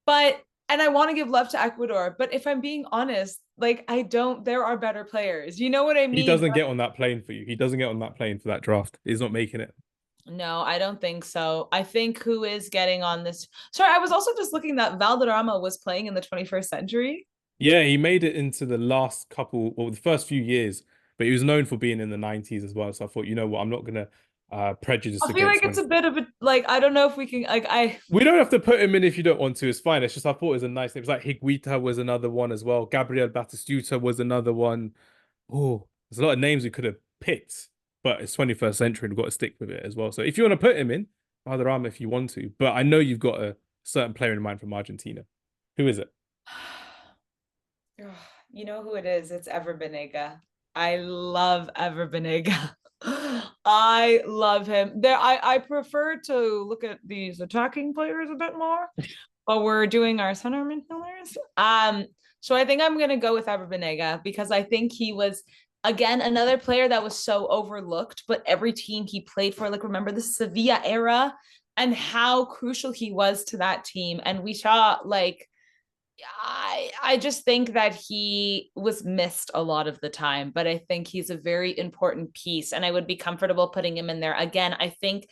[SPEAKER 2] but and I want to give love to Ecuador, but if I'm being honest, like I don't, there are better players. You know what I
[SPEAKER 1] he
[SPEAKER 2] mean?
[SPEAKER 1] doesn't get on that plane for you. He doesn't get on that plane for that draft. He's not making it.
[SPEAKER 2] No, I don't think so. I think who is getting on this? Sorry, I was also just looking that Valderrama was playing in the 21st century.
[SPEAKER 1] Yeah, he made it into the last couple, well, the first few years, but he was known for being in the 90s as well. So I thought, you know what, I'm not gonna prejudice
[SPEAKER 2] I feel like
[SPEAKER 1] against
[SPEAKER 2] it's
[SPEAKER 1] when
[SPEAKER 2] a bit of a like I don't know if we can like I
[SPEAKER 1] we don't have to put him in if you don't want to. It's fine. It's just I thought it was a nice name. It's like Higuita was another one as well. Gabriel Batistuta was another one. Oh, there's a lot of names we could have picked, but it's 21st century and we've got to stick with it as well. So if you want to put him in, Valderrama if you want to, but I know you've got a certain player in mind from Argentina. Who is it?
[SPEAKER 2] you know who it is. It's Ever Banega. I love Ever Banega. I love him. I prefer to look at these attacking players a bit more, but we're doing our center midfielders. So I think I'm gonna go with Ever Banega because I think he was again another player that was so overlooked, but every team he played for, like remember the Sevilla era and how crucial he was to that team. And we saw like I just think that he was missed a lot of the time, but I think he's a very important piece, and I would be comfortable putting him in there again. I think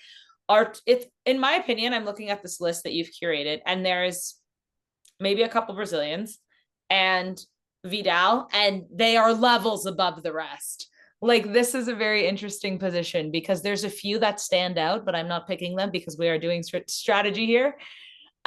[SPEAKER 2] art. It's in my opinion. I'm looking at this list that you've curated, and there's maybe a couple Brazilians and Vidal, and they are levels above the rest. Like this is a very interesting position because there's a few that stand out, but I'm not picking them because we are doing strategy here.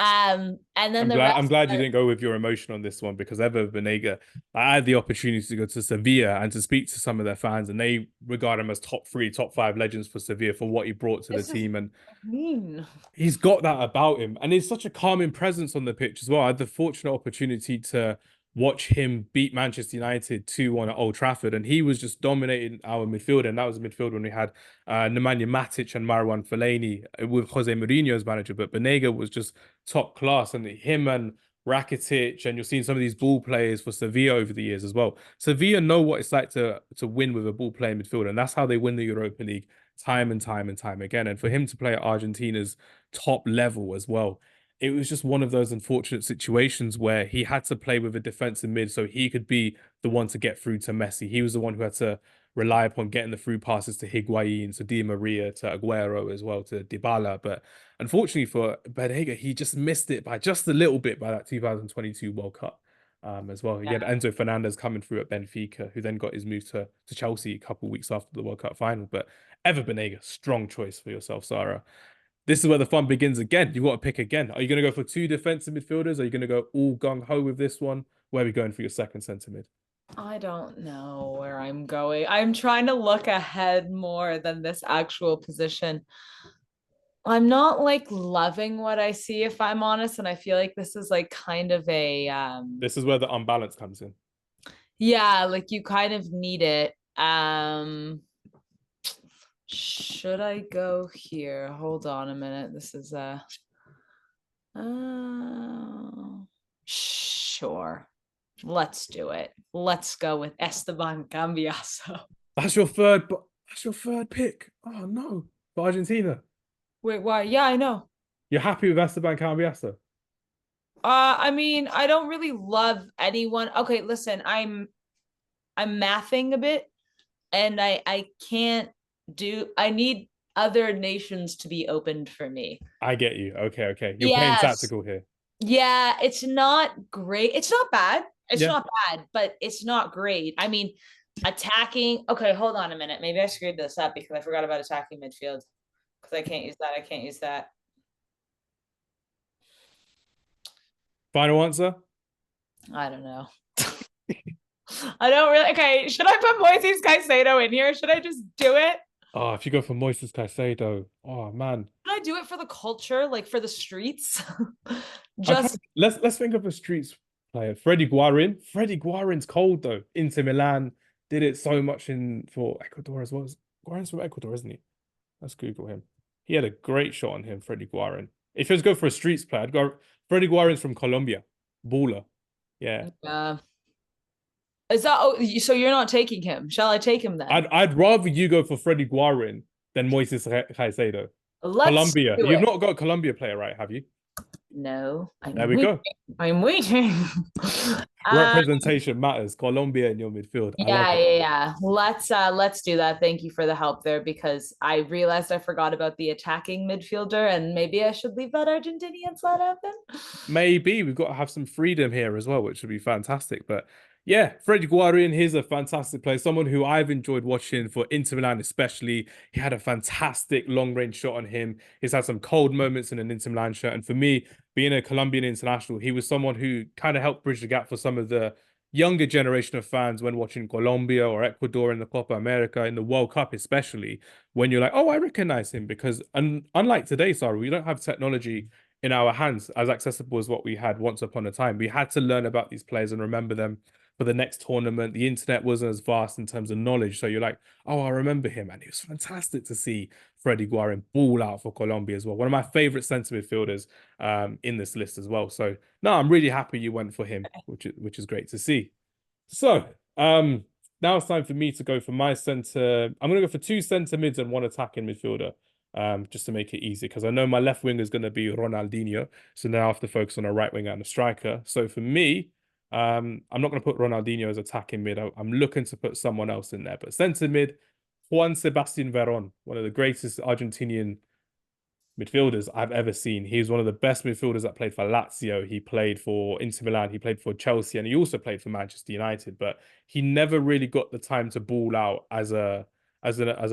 [SPEAKER 2] And then the rest
[SPEAKER 1] I'm glad you
[SPEAKER 2] are
[SPEAKER 1] didn't go with your emotion on this one because Ever Banega, I had the opportunity to go to Sevilla and to speak to some of their fans, and they regard him as top three, top five legends for Sevilla for what he brought to the
[SPEAKER 2] this is
[SPEAKER 1] team. And
[SPEAKER 2] mean.
[SPEAKER 1] he's got that about him, and he's such a calming presence on the pitch as well. I had the fortunate opportunity to watch him beat Manchester United 2-1 at Old Trafford, and he was just dominating our midfield. And that was a midfield when we had Nemanja Matic and Marwan Fellaini with Jose Mourinho as manager. But Banega was just top class, and him and Rakitic, and you're seeing some of these ball players for Sevilla over the years as well. Sevilla know what it's like to win with a ball playing midfield, and that's how they win the Europa League time and time and time again. And for him to play at Argentina's top level as well, it was just one of those unfortunate situations where he had to play with a defensive mid so he could be the one to get through to Messi. He was the one who had to rely upon getting the through passes to Higuain, to Di Maria, to Aguero as well, to Dybala. But unfortunately for Banega, he just missed it by just a little bit by that 2022 World Cup. As well. He had
[SPEAKER 2] Yeah.
[SPEAKER 1] Enzo Fernandez coming through at Benfica, who then got his move to Chelsea a couple of weeks after the World Cup final. But Ever Banega, strong choice for yourself, Sarah. This is where the fun begins again. You've got to pick again. Are you going to go for two defensive midfielders? Are you going to go all gung ho with this one? Where are we going for your second centre mid?
[SPEAKER 2] I don't know where I'm going. I'm trying to look ahead more than this actual position. I'm not like loving what I see, if I'm honest, and I feel like this is like kind of a
[SPEAKER 1] This is where the unbalance comes in.
[SPEAKER 2] yeah, like you kind of need it. Should I go here? Hold on a minute. This is sure. Let's do it. Let's go with Esteban Cambiaso.
[SPEAKER 1] That's your third. That's your third pick. Oh no, for Argentina.
[SPEAKER 2] Wait, why? Yeah, I know.
[SPEAKER 1] You're happy with Esteban Cambiaso?
[SPEAKER 2] I mean, I don't really love anyone. Okay, listen, I'm mathing a bit, and I can't do. I need other nations to be opened for me.
[SPEAKER 1] I get you. Okay, okay. You're playing
[SPEAKER 2] Yes.
[SPEAKER 1] tactical here.
[SPEAKER 2] Yeah, it's not great. It's not bad. It's
[SPEAKER 1] Yeah.
[SPEAKER 2] not bad, but it's not great. I mean, attacking. Okay, hold on a minute. Maybe I screwed this up because I forgot about attacking midfield. Because I can't use that. I can't use that.
[SPEAKER 1] Final answer.
[SPEAKER 2] I don't know. I don't really. Okay, should I put Moises Caicedo in here? Should I just do it?
[SPEAKER 1] Oh, if you go for Moises Caicedo, oh man.
[SPEAKER 2] Should I do it for the culture, like for the streets?
[SPEAKER 1] I'm trying
[SPEAKER 2] Just
[SPEAKER 1] let's think of a streets player. Freddie Guarin. Freddie Guarin's cold though. Inter Milan did it so much in for Ecuador as well. Guarin's from Ecuador, isn't he? Let's Google him. He had a great shot on him, Freddie Guarin. If you was go for a streets player, I'd go Freddie Guarin's from Colombia. Baller. Yeah.
[SPEAKER 2] is that? Oh, so you're not taking him? Shall I take him then?
[SPEAKER 1] I'd rather you go for Freddie Guarin than Moises Caicedo.
[SPEAKER 2] Let's
[SPEAKER 1] Colombia.
[SPEAKER 2] do
[SPEAKER 1] You've
[SPEAKER 2] it.
[SPEAKER 1] not got a Colombia player, right? Have you?
[SPEAKER 2] No,
[SPEAKER 1] There we go.
[SPEAKER 2] I'm waiting.
[SPEAKER 1] Representation matters. Colombia in your midfield. I love
[SPEAKER 2] Yeah,
[SPEAKER 1] it.
[SPEAKER 2] yeah, yeah. Let's do that. Thank you for the help there because I realized I forgot about the attacking midfielder and maybe I should leave that Argentinian slot open.
[SPEAKER 1] Maybe we've got to have some freedom here as well, which would be fantastic. But yeah, Freddie Guarin, he's a fantastic player. Someone who I've enjoyed watching for Inter Milan, especially. He had a fantastic long range shot on him. He's had some cold moments in an Inter Milan shirt. And for me, being a Colombian international, he was someone who kind of helped bridge the gap for some of the younger generation of fans when watching Colombia or Ecuador in the Copa America, in the World Cup, especially, when you're like, oh, I recognize him. Because unlike today, Sarah, we don't have technology in our hands as accessible as what we had once upon a time. We had to learn about these players and remember them for the next tournament. The internet wasn't as vast in terms of knowledge. So you're like, oh, I remember him. And it was fantastic to see Freddie Guarin ball out for Colombia as well. One of my favorite centre midfielders in this list as well. So no, I'm really happy you went for him, which is great to see. So now it's time for me to go for my centre. I'm going to go for two centre mids and one attacking midfielder. Just to make it easy, because I know my left wing is going to be Ronaldinho. So now I have to focus on a right winger and a striker. So for me, I'm not going to put Ronaldinho as attacking mid. I'm looking to put someone else in there. But centre mid, Juan Sebastian Veron, one of the greatest Argentinian midfielders I've ever seen. He's one of the best midfielders that played for Lazio. He played for Inter Milan. He played for Chelsea, and he also played for Manchester United. But he never really got the time to ball out as a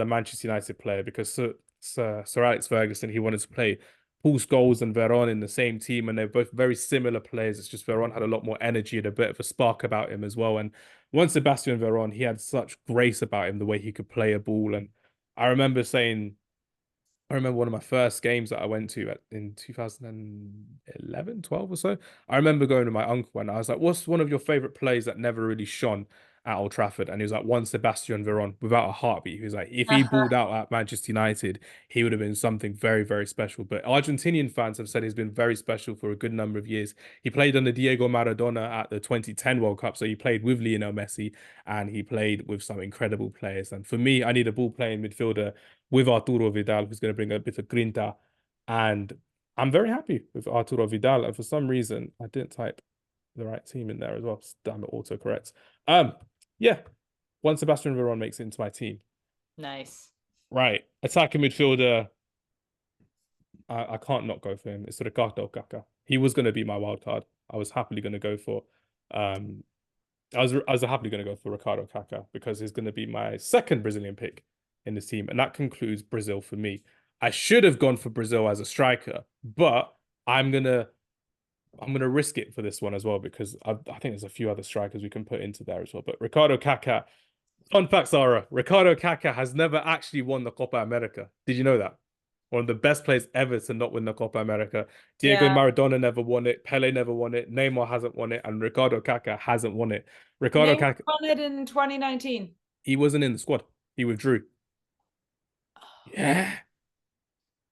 [SPEAKER 1] Manchester United player because Sir Alex Ferguson, he wanted to play Paul Scholes and Veron in the same team, and they're both very similar players. It's just Veron had a lot more energy and a bit of a spark about him as well. And once Sebastian Veron, he had such grace about him, the way he could play a ball. And I remember saying, I remember one of my first games that I went to in 2011, 12 or so. I remember going to my uncle and I was like, what's one of your favorite plays that never really shone at Old Trafford? And he was like, one Sebastian Veron without a heartbeat. He was like, if he balled out at Manchester United, he would have been something very, very special. But Argentinian fans have said he's been very special for a good number of years. He played under Diego Maradona at the 2010 World Cup. So he played with Lionel Messi and he played with some incredible players. And for me, I need a ball playing midfielder with Arturo Vidal, who's going to bring a bit of grinta. And I'm very happy with Arturo Vidal. And for some reason, I didn't type the right team in there as well. Damn it, autocorrects. Yeah. Once Sebastian Veron makes it into my team.
[SPEAKER 2] Nice.
[SPEAKER 1] Right. Attacking midfielder. I can't not go for him. It's Ricardo Kaká. He was going to be my wild card. I was happily going to go for I was happily going to go for Ricardo Kaká because he's going to be my second Brazilian pick in this team. And that concludes Brazil for me. I should have gone for Brazil as a striker, but I'm gonna risk it for this one as well because I think there's a few other strikers we can put into there as well. But Ricardo Kaká, fun fact, Sara, Ricardo Kaká has never actually won the Copa America. Did you know that? One of the best players ever to not win the Copa America. Diego
[SPEAKER 2] Yeah.
[SPEAKER 1] Maradona never won it. Pele never won it. Neymar hasn't won it. And Ricardo Kaká hasn't won it. Ricardo
[SPEAKER 2] Neymar
[SPEAKER 1] Kaká,
[SPEAKER 2] won it in 2019.
[SPEAKER 1] he wasn't in the squad. He withdrew. Yeah.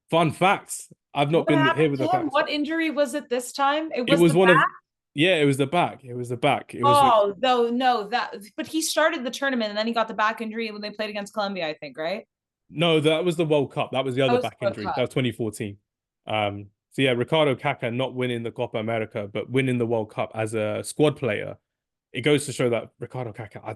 [SPEAKER 1] Fun facts. I've not
[SPEAKER 2] What
[SPEAKER 1] been here
[SPEAKER 2] happened
[SPEAKER 1] with
[SPEAKER 2] to
[SPEAKER 1] the
[SPEAKER 2] him?
[SPEAKER 1] facts.
[SPEAKER 2] What injury was it this time? It
[SPEAKER 1] It
[SPEAKER 2] was
[SPEAKER 1] was
[SPEAKER 2] the
[SPEAKER 1] one of,
[SPEAKER 2] back.
[SPEAKER 1] yeah, it was the back. It was the back. It was,
[SPEAKER 2] Oh, though no, that but he started the tournament and then he got the back injury when they played against Colombia, I think, right?
[SPEAKER 1] no, that was the World Cup. That was the
[SPEAKER 2] That
[SPEAKER 1] other
[SPEAKER 2] was the
[SPEAKER 1] back
[SPEAKER 2] World
[SPEAKER 1] injury. That
[SPEAKER 2] Cup.
[SPEAKER 1] was 2014. So yeah, Ricardo Kaká not winning the Copa America, but winning the World Cup as a squad player. It goes to show that Ricardo Kaká, I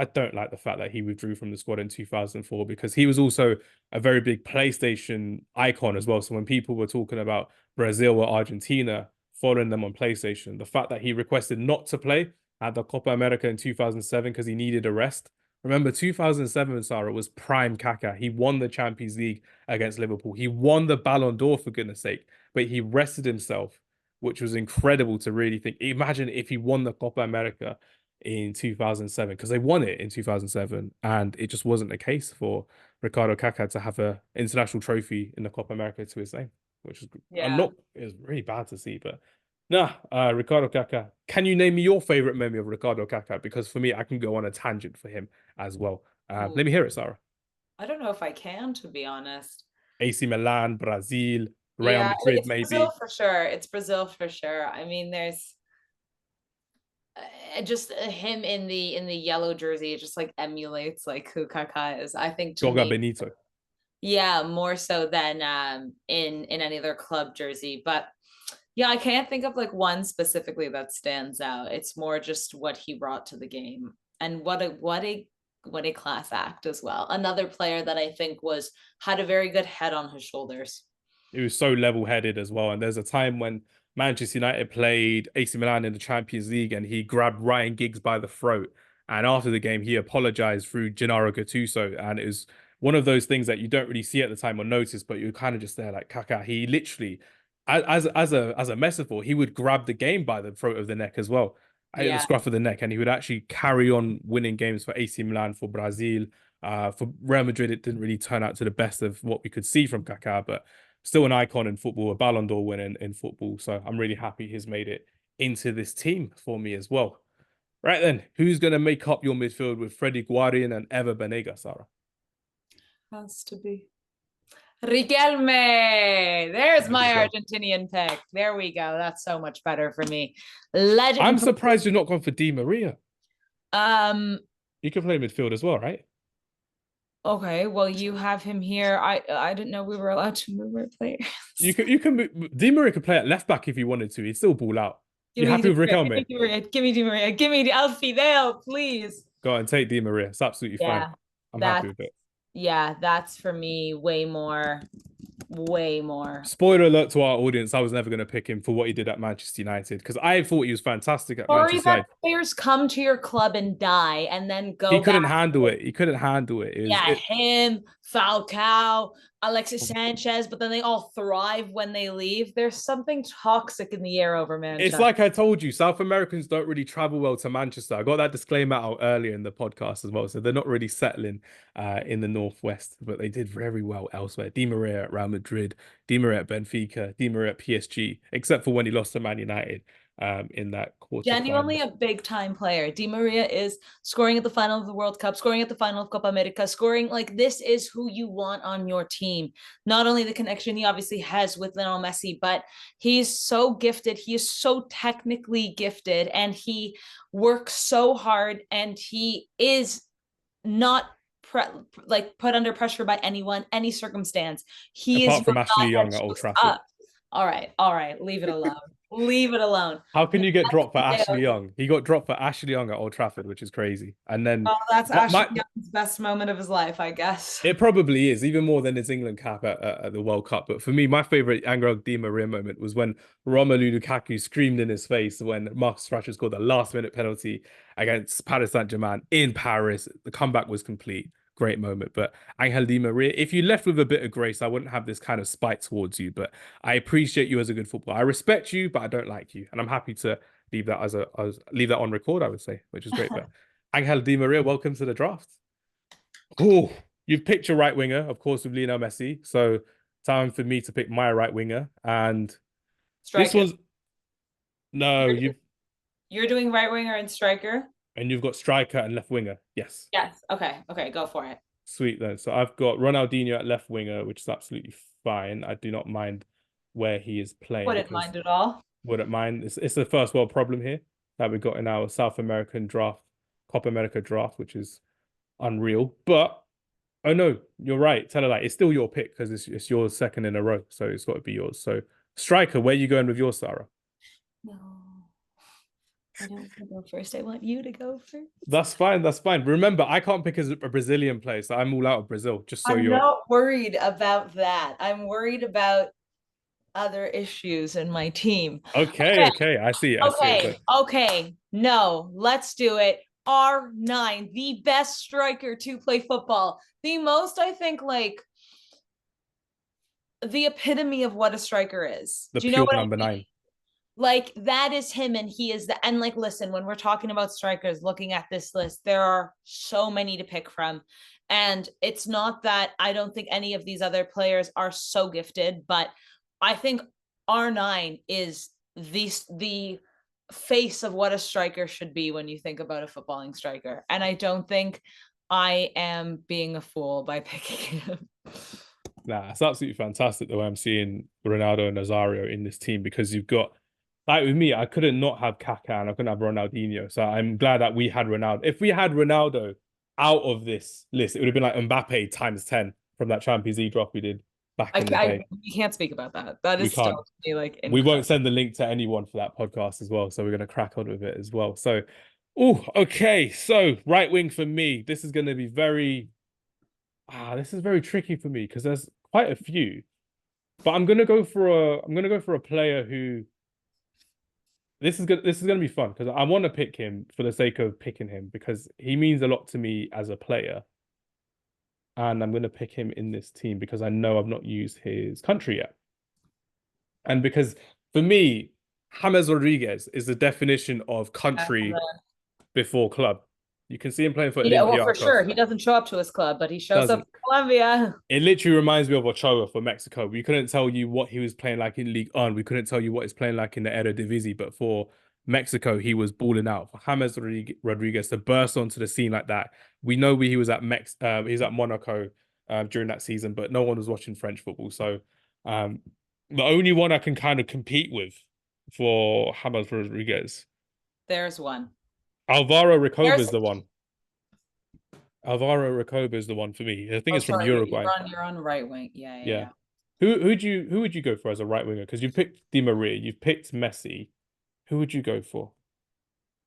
[SPEAKER 1] don't like the fact that he withdrew from the squad in 2004 because he was also a very big PlayStation icon as well. So when people were talking about Brazil or Argentina following them on PlayStation, the fact that he requested not to play at the Copa America in 2007 because he needed a rest. Remember, 2007, Sarah, was prime Kaká. He won the Champions League against Liverpool. He won the Ballon d'Or, for goodness sake, but he rested himself, which was incredible to really think. Imagine if he won the Copa America in 2007, because they won it in 2007, and it just wasn't the case for Ricardo Kaká to have an international trophy in the Copa America to his name, which is I'm
[SPEAKER 2] Yeah.
[SPEAKER 1] not it was really bad to see, but nah, Ricardo Kaká. Can you name me your favorite memory of Ricardo Kaká? Because for me, I can go on a tangent for him as well.
[SPEAKER 2] Ooh,
[SPEAKER 1] Let me hear it, Sarah.
[SPEAKER 2] I don't know if I can, to be honest.
[SPEAKER 1] AC Milan, Brazil, Real
[SPEAKER 2] Yeah,
[SPEAKER 1] Madrid,
[SPEAKER 2] it's Brazil
[SPEAKER 1] maybe.
[SPEAKER 2] for sure. It's Brazil for sure. I mean, there's just him in the yellow jersey. It just like emulates like who Kaká is. I think to
[SPEAKER 1] Joga
[SPEAKER 2] me,
[SPEAKER 1] Benito.
[SPEAKER 2] yeah, more so than in any other club jersey. But yeah, I can't think of like one specifically that stands out. It's more just what he brought to the game, and what a class act as well. Another player that I think was had a very good head on his shoulders.
[SPEAKER 1] He was so level-headed as well. And there's a time when Manchester United played AC Milan in the Champions League and he grabbed Ryan Giggs by the throat. And after the game, he apologized through Gennaro Gattuso. And it was one of those things that you don't really see at the time or notice, but you're kind of just there like Kaká. He literally, as a metaphor, he would grab the game by the throat of the neck as well, the
[SPEAKER 2] Yeah.
[SPEAKER 1] scruff of the neck, and he would actually carry on winning games for AC Milan, for Brazil. For Real Madrid, it didn't really turn out to the best of what we could see from Kaká, but still an icon in football, a Ballon d'Or winner in football. So I'm really happy he's made it into this team for me as well. Right then, who's going to make up your midfield with Freddy Guarin and Ever Banega, Sarah?
[SPEAKER 2] Has to be. Riquelme. There's
[SPEAKER 1] There we
[SPEAKER 2] my
[SPEAKER 1] go.
[SPEAKER 2] Argentinian pick. There we go. That's so much better for me. Legend.
[SPEAKER 1] I'm surprised you're not gone for Di Maria.
[SPEAKER 2] Um.
[SPEAKER 1] You can play midfield as well, right?
[SPEAKER 2] Okay. Well, you have him here. I didn't know we were allowed to move our players.
[SPEAKER 1] You can Di Maria could play at left back if you wanted to. He'd still ball out.
[SPEAKER 2] Give
[SPEAKER 1] You
[SPEAKER 2] me
[SPEAKER 1] happy
[SPEAKER 2] Di
[SPEAKER 1] with
[SPEAKER 2] Maria. Give me
[SPEAKER 1] Riquelme?
[SPEAKER 2] Di Maria. Give me Di Maria. Give me El Fidel, please.
[SPEAKER 1] Go on, take Di Maria. It's absolutely fine.
[SPEAKER 2] Yeah.
[SPEAKER 1] I'm happy
[SPEAKER 2] That's
[SPEAKER 1] with it.
[SPEAKER 2] yeah. That's for me way more. Way more.
[SPEAKER 1] Spoiler alert to our audience, I was never going to pick him for what he did at Manchester United because I thought he was fantastic at
[SPEAKER 2] Sorry
[SPEAKER 1] Manchester
[SPEAKER 2] that
[SPEAKER 1] United.
[SPEAKER 2] players come to your club and die and then
[SPEAKER 1] He
[SPEAKER 2] go back.
[SPEAKER 1] couldn't handle it. He couldn't handle it.
[SPEAKER 2] Yeah, him, Falcao, Alexis Sanchez, but then they all thrive when they leave. There's something toxic in the air over
[SPEAKER 1] It's
[SPEAKER 2] Manchester.
[SPEAKER 1] like I told you, South Americans don't really travel well to Manchester. I got that disclaimer out earlier in the podcast as well. So they're not really settling in the Northwest, but they did very well elsewhere. Di Maria at Real Madrid, Di Maria at Benfica, Di Maria at PSG, except for when he lost to Man United in that
[SPEAKER 2] Genuinely
[SPEAKER 1] quarterfinals.
[SPEAKER 2] a big time player. Di Maria is scoring at the final of the World Cup, scoring at the final of Copa America, scoring like this is who you want on your team. Not only the connection he obviously has with Lionel Messi, but he's so gifted. He is so technically gifted and he works so hard and he is not put under pressure by anyone, any circumstance. He is
[SPEAKER 1] Apart
[SPEAKER 2] your
[SPEAKER 1] from
[SPEAKER 2] guy
[SPEAKER 1] Ashley
[SPEAKER 2] that
[SPEAKER 1] Young at Old
[SPEAKER 2] shows
[SPEAKER 1] Trafford.
[SPEAKER 2] up. All right, leave it alone. Leave it alone.
[SPEAKER 1] How can you get dropped for Ashley Young? He got dropped for Ashley Young at Old Trafford, which is crazy. And then
[SPEAKER 2] Well, that's Ashley
[SPEAKER 1] my
[SPEAKER 2] Young's best moment of his life, I guess.
[SPEAKER 1] it probably is, even more than his England cap at the World Cup. But for me, my favorite Angel Di Maria moment was when Romelu Lukaku screamed in his face when Marcus Rashford scored the last-minute penalty against Paris Saint-Germain in Paris. The comeback was complete. Great moment. But Angel Di Maria, if you left with a bit of grace, I wouldn't have this kind of spite towards you. But I appreciate you as a good footballer. I respect you, but I don't like you. And I'm happy to leave that leave that on record, I would say, which is great. But Angel Di Maria, welcome to the draft. Oh, you've picked your right winger, of course, with Lionel Messi. So time for me to pick my right winger. And this
[SPEAKER 2] Striker.
[SPEAKER 1] was no,
[SPEAKER 2] You're you're doing right winger and striker.
[SPEAKER 1] you've got striker and left winger. Yes.
[SPEAKER 2] Yes. Okay. Okay. Go for it.
[SPEAKER 1] Sweet then. So I've got Ronaldinho at left winger, which is absolutely fine. I do not mind where he is playing
[SPEAKER 2] Wouldn't
[SPEAKER 1] because
[SPEAKER 2] mind at all.
[SPEAKER 1] wouldn't mind. It's the first world problem here that we got in our South American draft, Copa America draft, which is unreal. But oh no, you're right. Tell her that it's still your pick because it's yours second in a row, so it's got to be yours. So striker, where are you going with your Sarah?
[SPEAKER 2] No, I don't want to go first. I want you to go first.
[SPEAKER 1] That's fine. That's fine. Remember, I can't pick a Brazilian player, so I'm all out of Brazil. Just so
[SPEAKER 2] I'm
[SPEAKER 1] you're
[SPEAKER 2] not worried about that. I'm worried about other issues in my team.
[SPEAKER 1] okay.
[SPEAKER 2] Okay.
[SPEAKER 1] Okay, I see it. I see it. So
[SPEAKER 2] Okay. Okay. No, let's do it. R9, the best striker to play football. The most, I think, like the epitome of what a striker is.
[SPEAKER 1] the
[SPEAKER 2] Do you know
[SPEAKER 1] pure
[SPEAKER 2] what I
[SPEAKER 1] number
[SPEAKER 2] mean?
[SPEAKER 1] nine.
[SPEAKER 2] Like that is him, and he is the and like listen, when we're talking about strikers, looking at this list, there are so many to pick from. And it's not that I don't think any of these other players are so gifted, but I think R9 is the face of what a striker should be when you think about a footballing striker. And I don't think I am being a fool by picking him.
[SPEAKER 1] Nah, it's absolutely fantastic the way I'm seeing Ronaldo and Nazario in this team because you've got like with me, I couldn't not have Kaká and I couldn't have Ronaldinho. So I'm glad that we had Ronaldo. If we had Ronaldo out of this list, it would have been like Mbappe times 10 from that Champions League drop we did back in the day.
[SPEAKER 2] We can't speak about that. That
[SPEAKER 1] We
[SPEAKER 2] is
[SPEAKER 1] can't.
[SPEAKER 2] still like
[SPEAKER 1] We
[SPEAKER 2] incredible.
[SPEAKER 1] won't send the link to anyone for that podcast as well. So we're going to crack on with it as well. So, oh, okay. So right wing for me, this is going to be this is very tricky for me because there's quite a few. But I'm gonna go for a player who this is gonna be fun because I want to pick him for the sake of picking him because he means a lot to me as a player. And I'm gonna pick him in this team because I know I've not used his country yet. And because for me, James Rodriguez is the definition of country before club. You can see him playing for
[SPEAKER 2] Yeah, well, for sure.
[SPEAKER 1] Olympiacos.
[SPEAKER 2] He doesn't show up to his club, but he shows up
[SPEAKER 1] Doesn't.
[SPEAKER 2] to Colombia.
[SPEAKER 1] It literally reminds me of Ochoa for Mexico. We couldn't tell you what he was playing like in League One. We couldn't tell you what he's playing like in the Eredivisie. But for Mexico, he was balling out. For James Rodriguez to burst onto the scene like that, we know he was at he was at Monaco during that season, but no one was watching French football. So the only one I can kind of compete with for James Rodriguez,
[SPEAKER 2] There's one.
[SPEAKER 1] Alvaro Recoba is the one. Alvaro Recoba is the one for me. I think it's from Uruguay.
[SPEAKER 2] You're on right wing. Yeah.
[SPEAKER 1] Yeah. Who would you go for as a right winger? Because you've picked Di Maria, you've picked Messi. Who would you go for?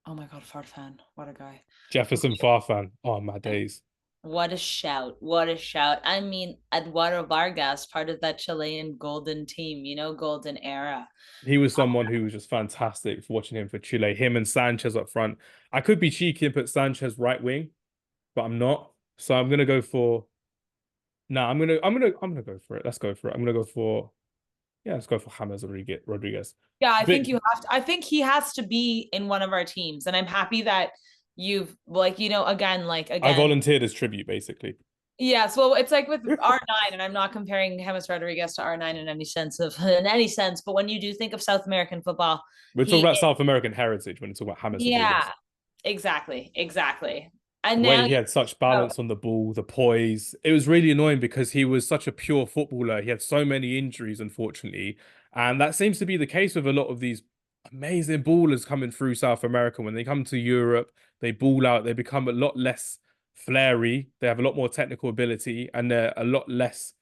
[SPEAKER 2] Oh my God, Farfan. What a guy.
[SPEAKER 1] Jefferson Farfan. Oh my days.
[SPEAKER 2] What a shout. What a shout. I mean, Eduardo Vargas, part of that Chilean golden team, golden era.
[SPEAKER 1] He was someone who was just fantastic for watching him for Chile. Him and Sanchez up front. I could be cheeky and put Sanchez right wing, but I'm not. So I'm gonna go for I'm gonna go for it. Let's go for it. I'm gonna go for let's go for James Rodriguez.
[SPEAKER 2] Yeah, I think you have to. I think he has to be in one of our teams, and I'm happy that you've again.
[SPEAKER 1] I volunteered as tribute, basically.
[SPEAKER 2] Yes, well, it's like with R9, and I'm not comparing James Rodriguez to R9 in any sense, but when you do think of South American football,
[SPEAKER 1] we're talking about South American heritage when it's talking about James Rodriguez.
[SPEAKER 2] Yeah, exactly. And
[SPEAKER 1] now he had such balance on the ball, the poise. It was really annoying because he was such a pure footballer. He had so many injuries, unfortunately. And that seems to be the case with a lot of these amazing ballers coming through South America. When they come to Europe, they ball out, they become a lot less flary. They have a lot more technical ability and they're a lot less,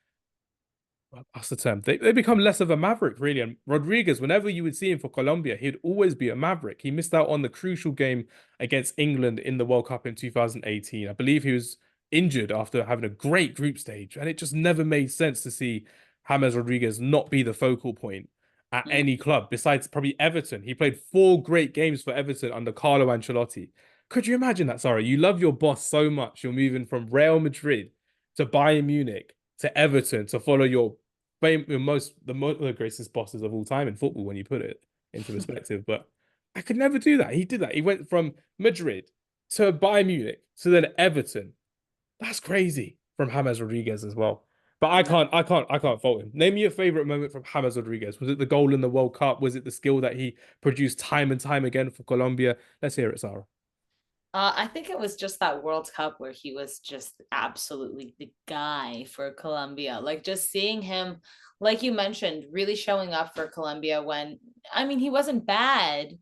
[SPEAKER 1] what's the term? They become less of a maverick, really. And Rodriguez, whenever you would see him for Colombia, he'd always be a maverick. He missed out on the crucial game against England in the World Cup in 2018. I believe he was injured after having a great group stage. And it just never made sense to see James Rodriguez not be the focal point at any club besides probably Everton. He played 4 great games for Everton under Carlo Ancelotti. Could you imagine that? Sorry, you love your boss so much. You're moving from Real Madrid to Bayern Munich to Everton to follow the greatest bosses of all time in football when you put it into perspective. But I could never do that. He did that. He went from Madrid to Bayern Munich to then Everton. That's crazy from James Rodriguez as well. But
[SPEAKER 2] And
[SPEAKER 1] I can't fault him. Name me your favorite moment from James Rodriguez. Was it the goal in the World Cup? Was it the skill that he produced time and time again for Colombia? Let's hear it, Sarah.
[SPEAKER 2] I think it was just that World Cup where he was just absolutely the guy for Colombia. Like just seeing him, like you mentioned, really showing up for Colombia when, I mean, he wasn't bad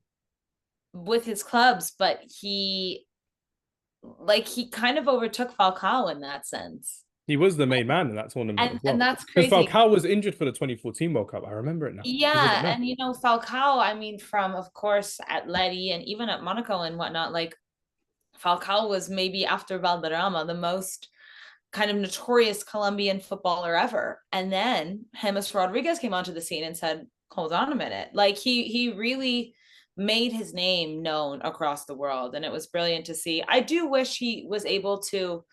[SPEAKER 2] with his clubs, but he kind of overtook Falcao in that sense.
[SPEAKER 1] He was the main man in that tournament as
[SPEAKER 2] And
[SPEAKER 1] well.
[SPEAKER 2] that's
[SPEAKER 1] Because
[SPEAKER 2] crazy.
[SPEAKER 1] Falcao was injured for the 2014 World Cup. I remember it now. He wasn't
[SPEAKER 2] Yeah,
[SPEAKER 1] there.
[SPEAKER 2] and Falcao, I mean, from of course Atleti and even at Monaco and whatnot, like Falcao was maybe after Valderrama the most kind of notorious Colombian footballer ever. And then James Rodriguez came onto the scene and said, "Hold on a minute!" Like he really made his name known across the world, and it was brilliant to see. I do wish he was able to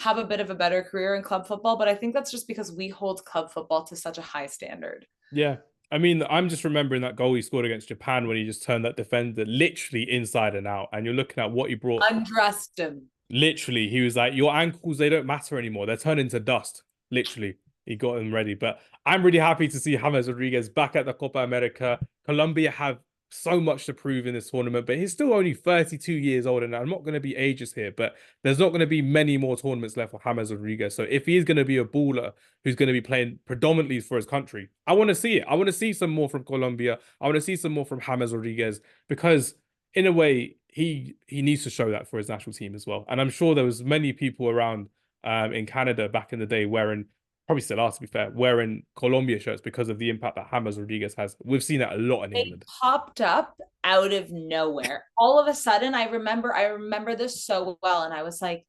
[SPEAKER 2] have a bit of a better career in club football, but I think that's just because we hold club football to such a high standard.
[SPEAKER 1] Yeah. I mean, I'm just remembering that goal he scored against Japan when he just turned that defender literally inside and out. And you're looking at what he brought.
[SPEAKER 2] Undressed him.
[SPEAKER 1] Literally, he was like, your ankles, they don't matter anymore. They're turning to dust. Literally, he got them ready. But I'm really happy to see James Rodriguez back at the Copa America. Colombia have so much to prove in this tournament, but he's still only 32 years old. And I'm not going to be ageist here, but there's not going to be many more tournaments left for James Rodriguez. So if he is going to be a baller who's going to be playing predominantly for his country, I want to see it. I want to see some more from Colombia. I want to see some more from James Rodriguez because in a way, he needs to show that for his national team as well. And I'm sure there was many people around in Canada back in the day wearing, probably still are to be fair, wearing Colombia shirts because of the impact that James Rodriguez has. We've seen that a lot in
[SPEAKER 2] They
[SPEAKER 1] England.
[SPEAKER 2] popped up out of nowhere. All of a sudden, I remember this so well, and I was like,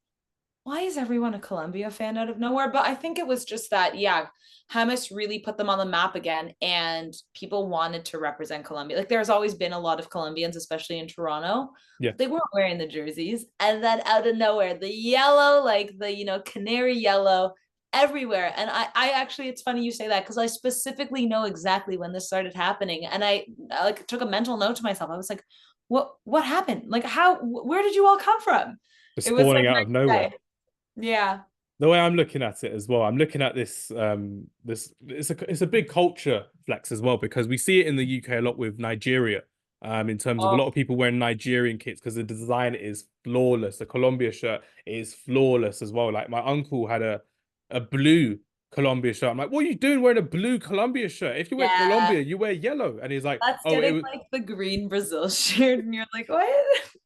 [SPEAKER 2] why is everyone a Colombia fan out of nowhere? But I think it was just that, yeah, James really put them on the map again, and people wanted to represent Colombia. Like there's always been a lot of Colombians, especially in Toronto.
[SPEAKER 1] Yeah.
[SPEAKER 2] They weren't wearing the jerseys, and then out of nowhere, the yellow, like the canary yellow, everywhere. And I actually, it's funny you say that because I specifically know exactly when this started happening, and I like took a mental note to myself. I was like, what happened? Like where did you all come from?
[SPEAKER 1] Just
[SPEAKER 2] It was so
[SPEAKER 1] spawning out
[SPEAKER 2] great
[SPEAKER 1] of
[SPEAKER 2] to
[SPEAKER 1] nowhere.
[SPEAKER 2] say. Yeah.
[SPEAKER 1] The way I'm looking at it as well, I'm looking at this it's a big culture flex as well because we see it in the UK a lot with Nigeria, in terms of a
[SPEAKER 2] Oh,
[SPEAKER 1] lot of people wearing Nigerian kits because the design is flawless. The Colombia shirt is flawless as well. Like my uncle had a blue Colombia shirt. I'm like, what are you doing wearing a blue Colombia shirt? If you wear
[SPEAKER 2] yeah.
[SPEAKER 1] Colombia, you wear yellow. And he's like,
[SPEAKER 2] That's
[SPEAKER 1] oh, it
[SPEAKER 2] getting
[SPEAKER 1] was
[SPEAKER 2] like the green Brazil shirt, and you're like, what?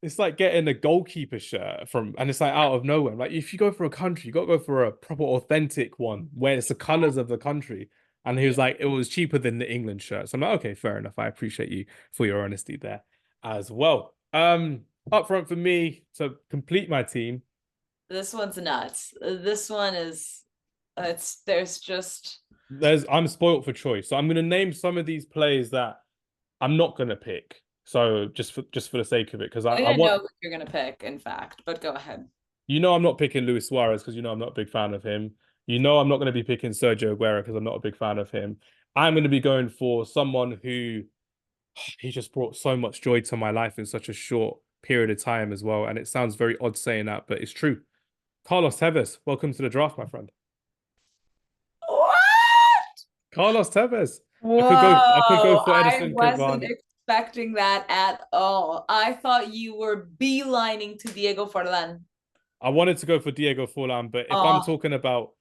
[SPEAKER 1] it's like getting a goalkeeper shirt from, and it's like out of nowhere. Like if you go for a country, you got to go for a proper authentic one where it's the colors of the country. And he was
[SPEAKER 2] Yeah.
[SPEAKER 1] like, it was cheaper than the England shirt. So I'm like, okay, fair enough. I appreciate you for your honesty there as well. Up front for me to complete my team.
[SPEAKER 2] This one's nuts. This one is there's just
[SPEAKER 1] I'm spoilt for choice. So I'm gonna name some of these players that I'm not gonna pick. So just for the sake of it, because
[SPEAKER 2] I
[SPEAKER 1] I
[SPEAKER 2] think I know
[SPEAKER 1] want
[SPEAKER 2] who you're gonna pick, in fact, but go ahead.
[SPEAKER 1] you know I'm not picking Luis Suarez because you know I'm not a big fan of him. You know I'm not going to be picking Sergio Aguero because I'm not a big fan of him. I'm going to be going for someone who he just brought so much joy to my life in such a short period of time as well. And it sounds very odd saying that, but it's true. Carlos Tevez, welcome to the draft, my friend.
[SPEAKER 2] What?
[SPEAKER 1] Carlos Tevez. I could go
[SPEAKER 2] Whoa,
[SPEAKER 1] for
[SPEAKER 2] I
[SPEAKER 1] Edison
[SPEAKER 2] wasn't
[SPEAKER 1] Cavani.
[SPEAKER 2] expecting that at all. I thought you were beelining to Diego Forlan.
[SPEAKER 1] I wanted to go for Diego Forlan, but if I'm
[SPEAKER 2] Oh,
[SPEAKER 1] talking about,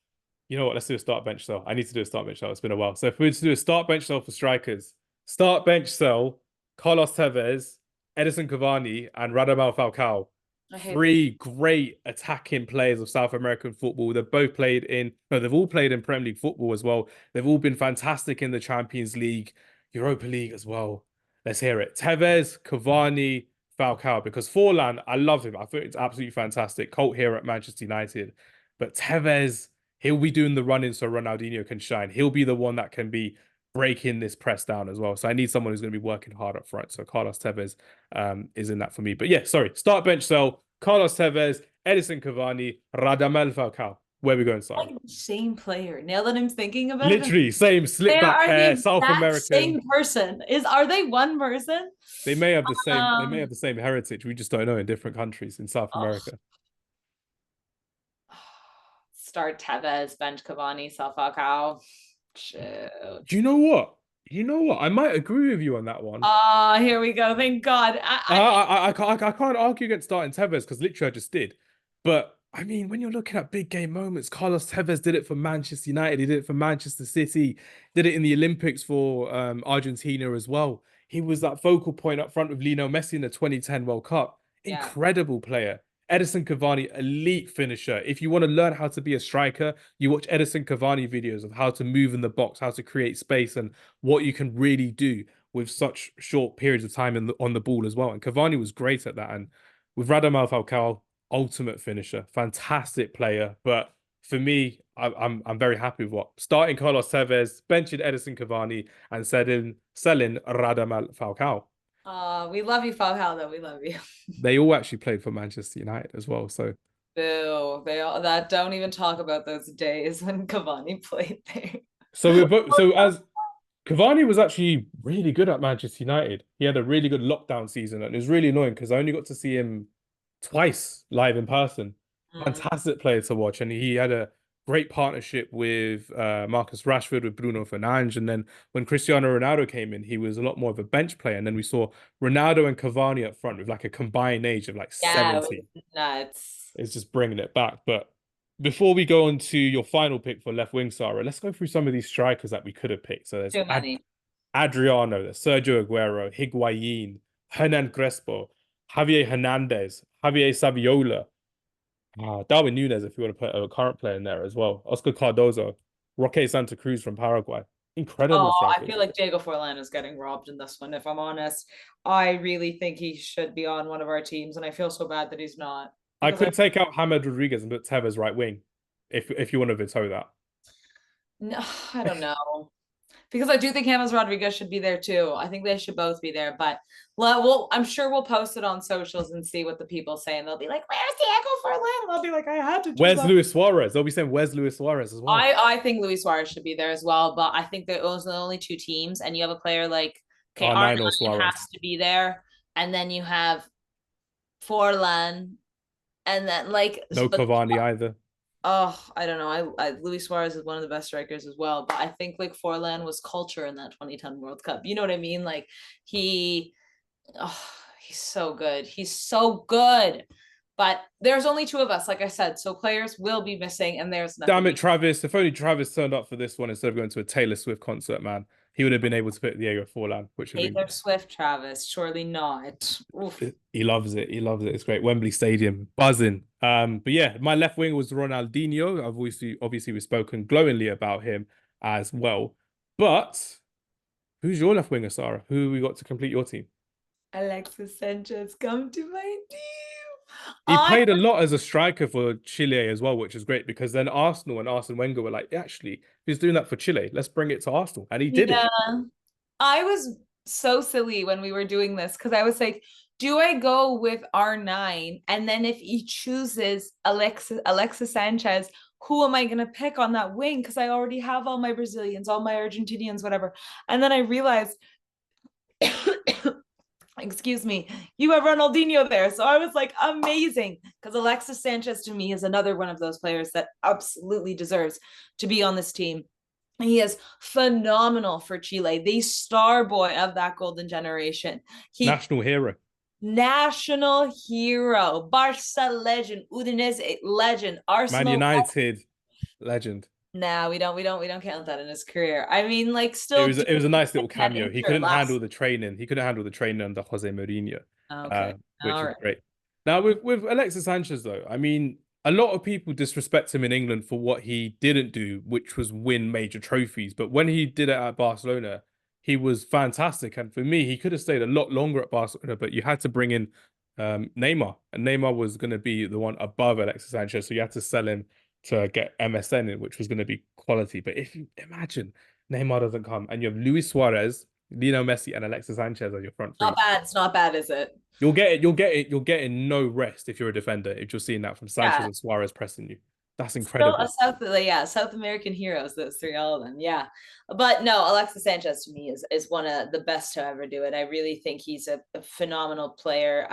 [SPEAKER 1] you know what, let's do a start bench sell. I need to do a start bench sell. It's been a while. So if we were to do a start bench sell for strikers, start bench sell, Carlos Tevez, Edison Cavani, and Radamel Falcao.
[SPEAKER 2] I hate this.
[SPEAKER 1] Three great attacking players of South American football. They've both played in, no, they've all played in Premier League football as well. They've all been fantastic in the Champions League, Europa League as well. Let's hear it. Tevez, Cavani, Falcao, because Forlan, I love him. I think it's absolutely fantastic. Cult here at Manchester United. But Tevez, he'll be doing the running so Ronaldinho can shine. He'll be the one that can be breaking this press down as well. So I need someone who's going to be working hard up front. So Carlos Tevez is in that for me. But yeah, sorry. Start bench sell. Carlos Tevez, Edison Cavani, Radamel Falcao. Where are we going, Sarah?
[SPEAKER 2] Like the same player. Now that I'm thinking about it,
[SPEAKER 1] Literally, same
[SPEAKER 2] they
[SPEAKER 1] slick back
[SPEAKER 2] are the
[SPEAKER 1] hair, South
[SPEAKER 2] exact
[SPEAKER 1] American.
[SPEAKER 2] same person. Are they one person?
[SPEAKER 1] They may have
[SPEAKER 2] Um,
[SPEAKER 1] the same heritage. We just don't know in different countries in South
[SPEAKER 2] oh,
[SPEAKER 1] America.
[SPEAKER 2] start Tevez, bench Cavani, sell Falcao. Shoot.
[SPEAKER 1] Do you know what? You know what? I might agree with you on that one.
[SPEAKER 2] Oh, here we go. Thank God.
[SPEAKER 1] I can't argue against starting Tevez because literally I just did. But I mean, when you're looking at big game moments, Carlos Tevez did it for Manchester United. He did it for Manchester City. Did it in the Olympics for Argentina as well. He was that focal point up front with Lionel Messi in the 2010 World Cup.
[SPEAKER 2] Yeah.
[SPEAKER 1] Incredible player. Edison Cavani, elite finisher. If you want to learn how to be a striker, you watch Edison Cavani videos of how to move in the box, how to create space, and what you can really do with such short periods of time on the ball as well. And Cavani was great at that. And with Radamel Falcao, ultimate finisher, fantastic player. But for me, I'm very happy with what starting Carlos Tevez, benching Edison Cavani, and selling Radamel Falcao.
[SPEAKER 2] We love you, Falcao, though. We love you.
[SPEAKER 1] They all actually played for Manchester United as well. So
[SPEAKER 2] Boo. They all that don't even talk about those days when Cavani played there.
[SPEAKER 1] so as Cavani was actually really good at Manchester United. He had a really good lockdown season, and it was really annoying because I only got to see him twice live in person. Fantastic player to watch, and he had a great partnership with Marcus Rashford, with Bruno Fernandes, and then when Cristiano Ronaldo came in, he was a lot more of a bench player. And then we saw Ronaldo and Cavani up front with like a combined age of like
[SPEAKER 2] Yeah,
[SPEAKER 1] 70.
[SPEAKER 2] it was nuts.
[SPEAKER 1] It's just bringing it back. But before we go on to your final pick for left wing, Sarah, let's go through some of these strikers that we could have picked. So there's
[SPEAKER 2] Too many.
[SPEAKER 1] Adriano, there's Sergio Aguero, Higuain, Hernan Crespo, Javier Hernandez, Javier Saviola, Darwin Núñez, if you want to put a current player in there as well, Oscar Cardozo, Roque Santa Cruz from Paraguay. Incredible
[SPEAKER 2] Oh, I
[SPEAKER 1] strikers.
[SPEAKER 2] feel like Diego Forlan is getting robbed in this one, if I'm honest. I really think he should be on one of our teams, and I feel so bad that he's not.
[SPEAKER 1] I could take out James Rodriguez and put Tevez right wing, if you want to veto that.
[SPEAKER 2] No, I don't know. Because I do think Hamz Rodriguez should be there too. I think they should both be there. But I'm sure we'll post it on socials and see what the people say. And they'll be like, "Where's Diego Forlan?" And I'll be like, "I had to."
[SPEAKER 1] Where's Luis Suarez? They'll be saying, "Where's Luis Suarez?" as well.
[SPEAKER 2] I think Luis Suarez should be there as well. But I think those are the only two teams, and you have a player like
[SPEAKER 1] Arnautovic Suarez
[SPEAKER 2] has to be there, and then you have Forlan, and then
[SPEAKER 1] no Cavani either.
[SPEAKER 2] Oh, I don't know. Luis Suarez is one of the best strikers as well, but I think like Forlan was culture in that 2010 World Cup. You know what I mean? Like he's so good. He's so good. But there's only two of us, like I said, so players will be missing, and there's nothing.
[SPEAKER 1] Damn it, Travis! If only Travis turned up for this one instead of going to a Taylor Swift concert, man, he would have been able to pick Diego Forlan, which would
[SPEAKER 2] Taylor Swift, Travis, surely not. Oof.
[SPEAKER 1] He loves it. He loves it. It's great. Wembley Stadium buzzing. But yeah, my left wing was Ronaldinho. I've obviously we've spoken glowingly about him as well. But who's your left winger, Sarah? Who we got to complete your team?
[SPEAKER 2] Alexis Sanchez, come to my team.
[SPEAKER 1] He played a lot as a striker for Chile as well, which is great because then Arsenal and Arsene Wenger were like, actually, he's doing that for Chile. Let's bring it to Arsenal. And he did it.
[SPEAKER 2] I was so silly when we were doing this because I was like, do I go with R9? And then if he chooses Alexis Sanchez, who am I going to pick on that wing? Because I already have all my Brazilians, all my Argentinians, whatever. And then I realized, excuse me, you have Ronaldinho there. So I was like, amazing. Because Alexis Sanchez to me is another one of those players that absolutely deserves to be on this team. He is phenomenal for Chile, the star boy of that golden generation.
[SPEAKER 1] National hero.
[SPEAKER 2] National hero. Barca legend. Udinese legend. Arsenal
[SPEAKER 1] Man United legend.
[SPEAKER 2] No, we don't count that in his career. I mean, like, still,
[SPEAKER 1] it was a nice little cameo. He couldn't handle the training. He couldn't handle the training under Jose Mourinho, which is great. Now with Alexis Sanchez though, I mean, a lot of people disrespect him in England for what he didn't do, which was win major trophies. But when he did it at Barcelona, he was fantastic. And for me, he could have stayed a lot longer at Barcelona, but you had to bring in Neymar, and Neymar was going to be the one above Alexis Sanchez, so you had to sell him to get MSN in, which was going to be quality. But if you imagine Neymar doesn't come and you have Luis Suarez, Lionel Messi, and Alexis Sanchez on your front three.
[SPEAKER 2] Not bad. It's not bad, is it?
[SPEAKER 1] You're getting no rest if you're a defender, if you're seeing that from Sanchez and Suarez pressing you. That's
[SPEAKER 2] Still a
[SPEAKER 1] incredible.
[SPEAKER 2] South American heroes, those three, all of them. Yeah. But no, Alexis Sanchez to me is one of the best to ever do it. I really think he's a phenomenal player.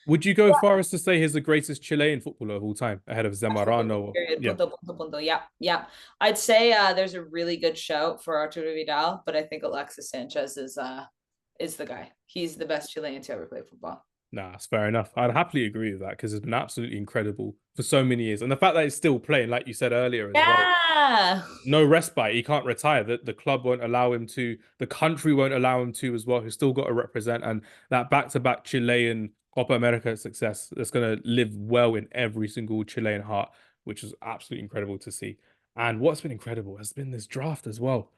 [SPEAKER 1] Would you go far as to say he's the greatest Chilean footballer of all time, ahead of
[SPEAKER 2] Absolutely.
[SPEAKER 1] Zamorano?
[SPEAKER 2] Period.
[SPEAKER 1] Yeah.
[SPEAKER 2] Punto, punto, punto. Yeah. Yeah. I'd say there's a really good shout for Arturo Vidal, but I think Alexis Sanchez is the guy. He's the best Chilean to ever play football.
[SPEAKER 1] Nah, that's fair enough. I'd happily agree with that because it's been absolutely incredible for so many years. And the fact that he's still playing, like you said earlier as well,
[SPEAKER 2] Yeah.
[SPEAKER 1] no respite. He can't retire. The club won't allow him to. The country won't allow him to as well. He's still got to represent. And that back-to-back Chilean Copa America success that's going to live well in every single Chilean heart, which is absolutely incredible to see. And what's been incredible has been this draft as well.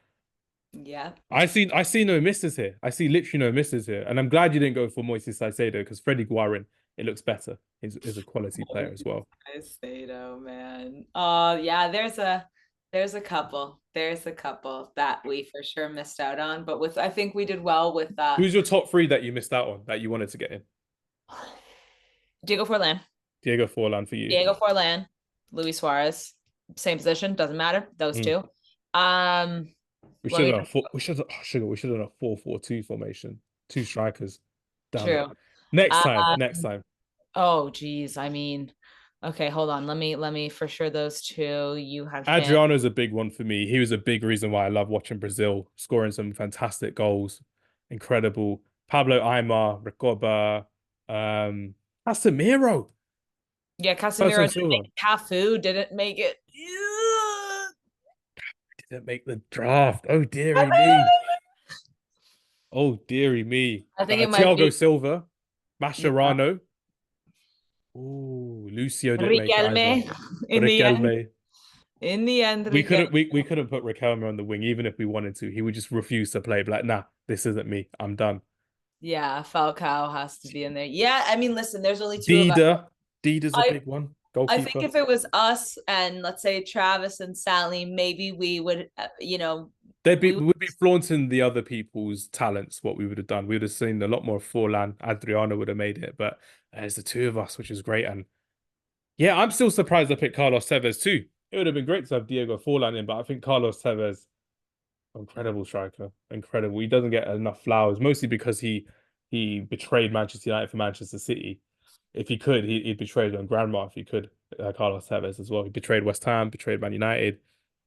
[SPEAKER 2] Yeah.
[SPEAKER 1] I see no misses here. I see literally no misses here. And I'm glad you didn't go for Moises Caicedo because Freddie Guarin, it looks better. He's a quality player as well.
[SPEAKER 2] I say no, man. Yeah, there's a couple. There's a couple that we for sure missed out on. But with I think we did well with
[SPEAKER 1] Who's your top three that you missed out on that you wanted to get in?
[SPEAKER 2] Diego Forlan.
[SPEAKER 1] Diego Forlan for you.
[SPEAKER 2] Diego Forlan, Luis Suarez. Same position, doesn't matter. Those
[SPEAKER 1] Mm.
[SPEAKER 2] two. Um
[SPEAKER 1] We
[SPEAKER 2] let
[SPEAKER 1] should
[SPEAKER 2] me
[SPEAKER 1] have done a four, we should have, oh, sugar, we should have done a 4-4-2 formation. Two strikers. Damn it.
[SPEAKER 2] true.
[SPEAKER 1] Next time.
[SPEAKER 2] Um
[SPEAKER 1] Next time.
[SPEAKER 2] oh geez. I mean, okay, hold on. Let me for sure those two. You had fan.
[SPEAKER 1] Adriano's a big one for me. He was a big reason why I love watching Brazil, scoring some fantastic goals. Incredible. Pablo Aimar, Recoba, Casemiro.
[SPEAKER 2] Yeah,
[SPEAKER 1] Person
[SPEAKER 2] Casemiro didn't make
[SPEAKER 1] Silva
[SPEAKER 2] it. Cafu didn't make it.
[SPEAKER 1] didn't make the draft. Oh dearie me. Oh dearie me.
[SPEAKER 2] I think it might
[SPEAKER 1] Thiago
[SPEAKER 2] be
[SPEAKER 1] Silva,
[SPEAKER 2] yeah.
[SPEAKER 1] Mascherano. Oh, Lucio didn't make it either.
[SPEAKER 2] Riquelme in the end.
[SPEAKER 1] Riquelme.
[SPEAKER 2] In the end,
[SPEAKER 1] We
[SPEAKER 2] Riquelme.
[SPEAKER 1] couldn't we couldn't put Riquelme on the wing even if we wanted to. He would just refuse to play. Be like, nah, this isn't me. I'm done.
[SPEAKER 2] Yeah, Falcao has to be in there. Yeah, I mean, listen, there's only two of us.
[SPEAKER 1] Dida. Dida's a
[SPEAKER 2] I
[SPEAKER 1] big one.
[SPEAKER 2] I think
[SPEAKER 1] Goalkeeper.
[SPEAKER 2] if it was us and let's say Travis and Sally, maybe we would, we would,
[SPEAKER 1] We'd be flaunting the other people's talents, what we would have done. We would have seen a lot more of Forlan. Adriano would have made it, but there's the two of us, which is great. And yeah, I'm still surprised I picked Carlos Tevez too. It would have been great to have Diego Forlan in, but I think Carlos Tevez, incredible striker, incredible. He doesn't get enough flowers, mostly because he betrayed Manchester United for Manchester City. If he could, he'd betray his own grandma if he could. Carlos Tevez as well. He betrayed West Ham, betrayed Man United.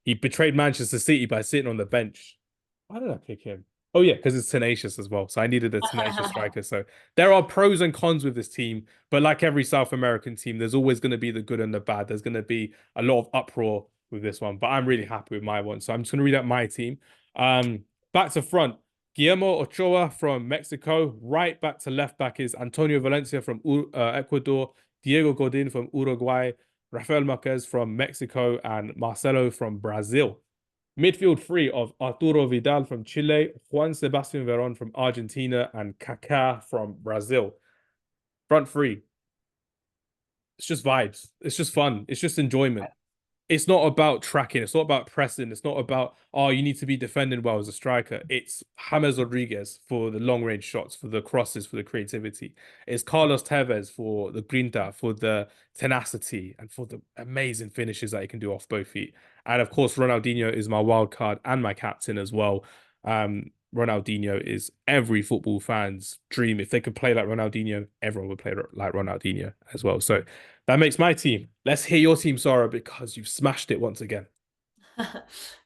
[SPEAKER 1] He betrayed Manchester City by sitting on the bench. Why did I pick him? Oh yeah, because it's tenacious as well. So I needed a tenacious striker. So there are pros and cons with this team, but like every South American team, there's always going to be the good and the bad. There's going to be a lot of uproar with this one, but I'm really happy with my one. So I'm just going to read out my team. Back to front, Guillermo Ochoa from Mexico. Right back to left back is Antonio Valencia from Ecuador, Diego Godin from Uruguay, Rafael Marquez from Mexico, and Marcelo from Brazil. Midfield three of Arturo Vidal from Chile, Juan Sebastian Veron from Argentina, and Kaká from Brazil. Front three. It's just vibes. It's just fun. It's just enjoyment. It's not about tracking. It's not about pressing. It's not about, oh, you need to be defending well as a striker. It's James Rodriguez for the long range shots, for the crosses, for the creativity. It's Carlos Tevez for the grinta, for the tenacity, and for the amazing finishes that he can do off both feet. And of course, Ronaldinho is my wild card and my captain as well. Ronaldinho is every football fan's dream. If they could play like Ronaldinho, everyone would play like Ronaldinho as well. So that makes my team. Let's hear your team, Sara, because you've smashed it once again.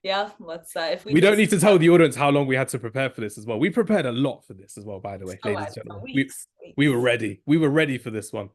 [SPEAKER 2] Yeah, let's if
[SPEAKER 1] we don't need to tell the audience how long we had to prepare for this as well. We prepared a lot for this as well, by the way, ladies and gentlemen. We were ready. We were ready for this one.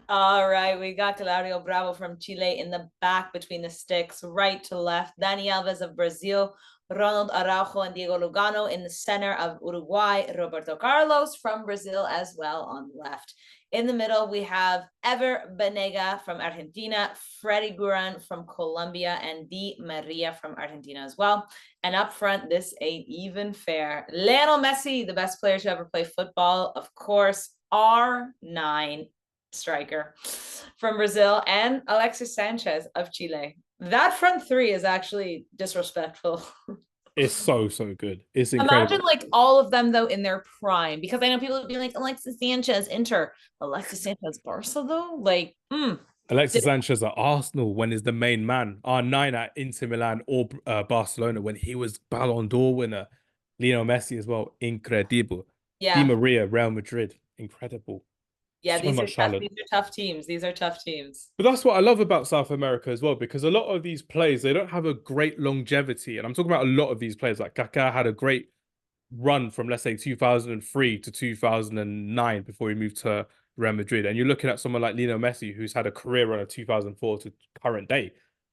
[SPEAKER 2] All right, we got Claudio Bravo from Chile in the back between the sticks, right to left. Dani Alves of Brazil, Ronald Araujo and Diego Lugano in the center of Uruguay, Roberto Carlos from Brazil as well on the left. In the middle, we have Ever Banega from Argentina, Freddy Guarin from Colombia, and Di Maria from Argentina as well. And up front, this ain't even fair. Lionel Messi, the best player to ever play football, of course, R9 striker from Brazil, and Alexis Sanchez of Chile. That front three is actually disrespectful.
[SPEAKER 1] It's so good. It's incredible.
[SPEAKER 2] Imagine like all of them though in their prime, because I know people would be like Alexis Sanchez, Inter, Alexis Sanchez, Barca though. Like,
[SPEAKER 1] Alexis
[SPEAKER 2] Did,
[SPEAKER 1] Sanchez at Arsenal when he's the main man. R9 at Inter Milan or Barcelona when he was Ballon d'Or winner. Lionel Messi as well. Incredible. Di
[SPEAKER 2] yeah,
[SPEAKER 1] Maria, Real Madrid. Incredible.
[SPEAKER 2] yeah,
[SPEAKER 1] So
[SPEAKER 2] these are
[SPEAKER 1] much
[SPEAKER 2] tough.
[SPEAKER 1] talent.
[SPEAKER 2] These are tough teams. These are tough teams.
[SPEAKER 1] But that's what I love about South America as well, because a lot of these players, they don't have a great longevity. And I'm talking about a lot of these players. Like Kaká had a great run from, let's say, 2003 to 2009 before he moved to Real Madrid. And you're looking at someone like Lionel Messi, who's had a career run of 2004 to current day.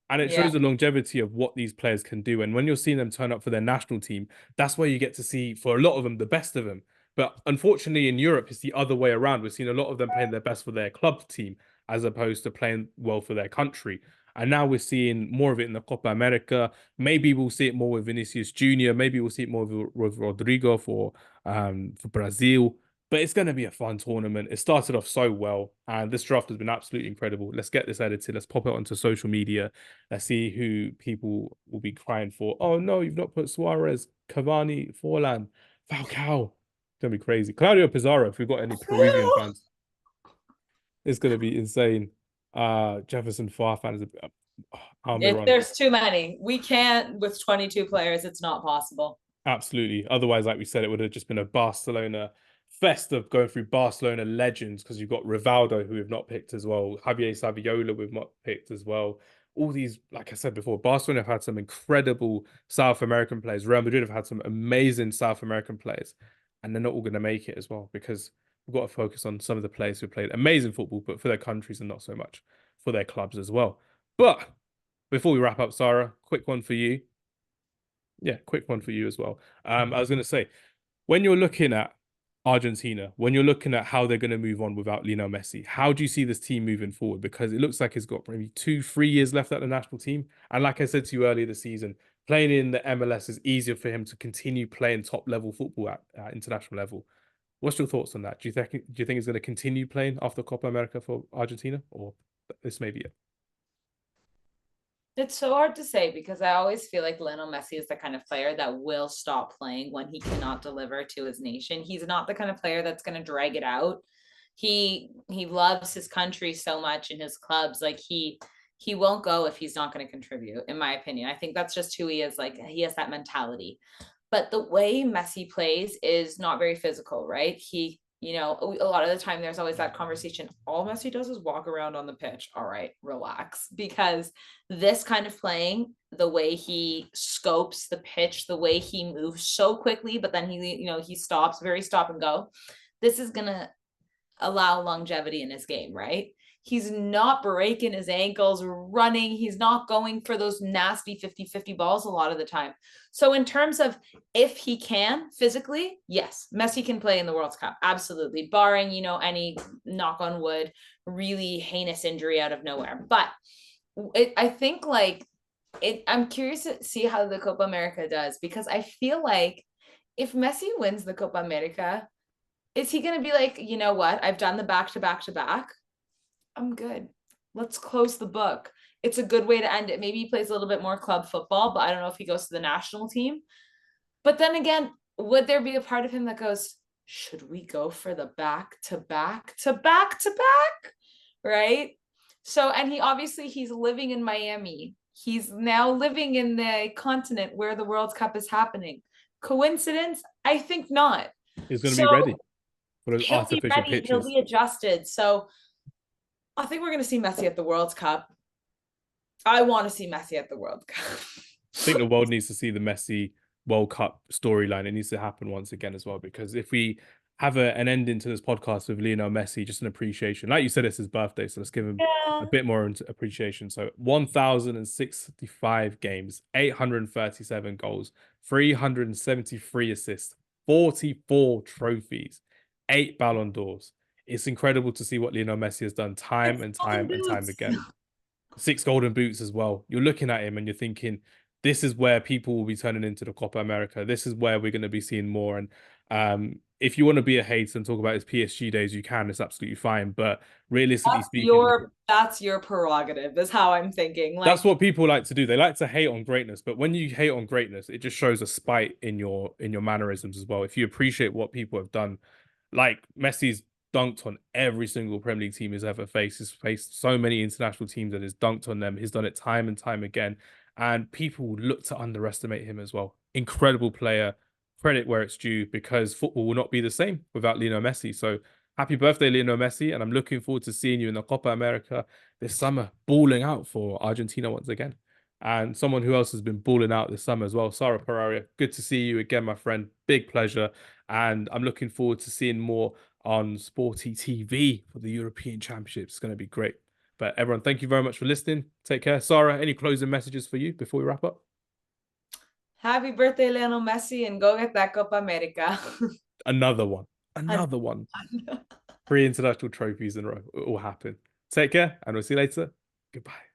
[SPEAKER 1] And it
[SPEAKER 2] Yeah.
[SPEAKER 1] shows the longevity of what these players can do. And when you're seeing them turn up for their national team, that's where you get to see, for a lot of them, the best of them. But unfortunately, in Europe, it's the other way around. We've seen a lot of them playing their best for their club team as opposed to playing well for their country. And now we're seeing more of it in the Copa America. Maybe we'll see it more with Vinicius Jr. Maybe we'll see it more with Rodrigo for Brazil. But it's going to be a fun tournament. It started off so well, and this draft has been absolutely incredible. Let's get this edited. Let's pop it onto social media. Let's see who people will be crying for. Oh no, you've not put Suarez, Cavani, Forlan, Falcao. It's gonna be crazy. Claudio Pizarro, if we've got any Peruvian fans, it's gonna be insane. Jefferson Farfan is
[SPEAKER 2] If
[SPEAKER 1] Almiron.
[SPEAKER 2] there's too many, we can't with 22 players. It's not possible.
[SPEAKER 1] Absolutely. Otherwise, like we said, it would have just been a Barcelona fest of going through Barcelona legends because you've got Rivaldo, who we've not picked as well, Javier Saviola, we've not picked as well. All these, like I said before, Barcelona have had some incredible South American players. Real Madrid have had some amazing South American players, and they're not all going to make it as well because we've got to focus on some of the players who played amazing football, but for their countries and not so much for their clubs as well. But before we wrap up, Sarah, quick one for you. Yeah, quick one for you as well. I was going to say, when you're looking at Argentina, when you're looking at how they're going to move on without Lionel Messi, how do you see this team moving forward? Because it looks like he's got maybe 2, 3 years left at the national team. And like I said to you earlier this season, playing in the MLS is easier for him to continue playing top level football at international level. What's your thoughts on that? Do you think he's going to continue playing after Copa America for Argentina, or this may be it?
[SPEAKER 2] It's so hard to say because I always feel like Lionel Messi is the kind of player that will stop playing when he cannot deliver to his nation. He's not the kind of player that's going to drag it out. He loves his country so much in his clubs. Like he won't go if he's not going to contribute, in my opinion. I think that's just who he is. Like he has that mentality. But the way Messi plays is not very physical, right? A lot of the time there's always that conversation. All Messi does is walk around on the pitch. All right, relax. Because this kind of playing, the way he scopes the pitch, the way he moves so quickly, but then he stops, very stop and go. This is gonna allow longevity in his game, right? He's not breaking his ankles running. He's not going for those nasty 50-50 balls a lot of the time. So in terms of if he can physically, yes, Messi can play in the World Cup. Absolutely. Barring, any knock on wood, really heinous injury out of nowhere. But I think I'm curious to see how the Copa America does because I feel like if Messi wins the Copa America, is he going to be like, you know what? I've done the back to back to back. I'm good. Let's close the book. It's a good way to end it. Maybe he plays a little bit more club football, but I don't know if he goes to the national team. But then again, would there be a part of him that goes, should we go for the back to back to back to back? Right. So, and he's living in Miami. He's now living in the continent where the World Cup is happening. Coincidence? I think not.
[SPEAKER 1] He's going to
[SPEAKER 2] So
[SPEAKER 1] be ready for those
[SPEAKER 2] he'll be
[SPEAKER 1] artificial
[SPEAKER 2] ready. He'll
[SPEAKER 1] pitches.
[SPEAKER 2] be adjusted. So I think we're going to see Messi at the World Cup. I want to see Messi at the World Cup.
[SPEAKER 1] I think the world needs to see the Messi World Cup storyline. It needs to happen once again as well, because if we have an ending to this podcast with Lionel Messi, just an appreciation. Like you said, it's his birthday, so let's give him
[SPEAKER 2] Yeah.
[SPEAKER 1] a bit more appreciation. So 1,065 games, 837 goals, 373 assists, 44 trophies, 8 Ballon d'Ors. It's incredible to see what Lionel Messi has done time
[SPEAKER 2] It's
[SPEAKER 1] and
[SPEAKER 2] golden
[SPEAKER 1] time and time
[SPEAKER 2] boots.
[SPEAKER 1] again. 6 golden boots as well. You're looking at him and you're thinking, this is where people will be turning into the Copa America. This is where we're going to be seeing more. And if you want to be a hater and talk about his PSG days, you can. It's absolutely fine. But realistically speaking,
[SPEAKER 2] That's your prerogative, is how I'm thinking.
[SPEAKER 1] that's
[SPEAKER 2] Like,
[SPEAKER 1] what people like to do. They like to hate on greatness, but when you hate on greatness, it just shows a spite in your mannerisms as well. If you appreciate what people have done, like Messi's dunked on every single Premier League team he's ever faced. He's faced so many international teams and has dunked on them. He's done it time and time again. And people look to underestimate him as well. Incredible player. Credit where it's due, because football will not be the same without Lionel Messi. So happy birthday, Lionel Messi. And I'm looking forward to seeing you in the Copa America this summer, balling out for Argentina once again. And someone who else has been balling out this summer as well, Sara Pereira. Good to see you again, my friend. Big pleasure. And I'm looking forward to seeing more on Sporty TV for the European Championships. It's going to be great. But everyone, thank you very much for listening. Take care. Sara, any closing messages for you before we wrap up?
[SPEAKER 2] Happy birthday, Lionel Messi, and go get that Copa America.
[SPEAKER 1] Another one. Another one. 3 international trophies in a row. It will happen. Take care, and we'll see you later. Goodbye.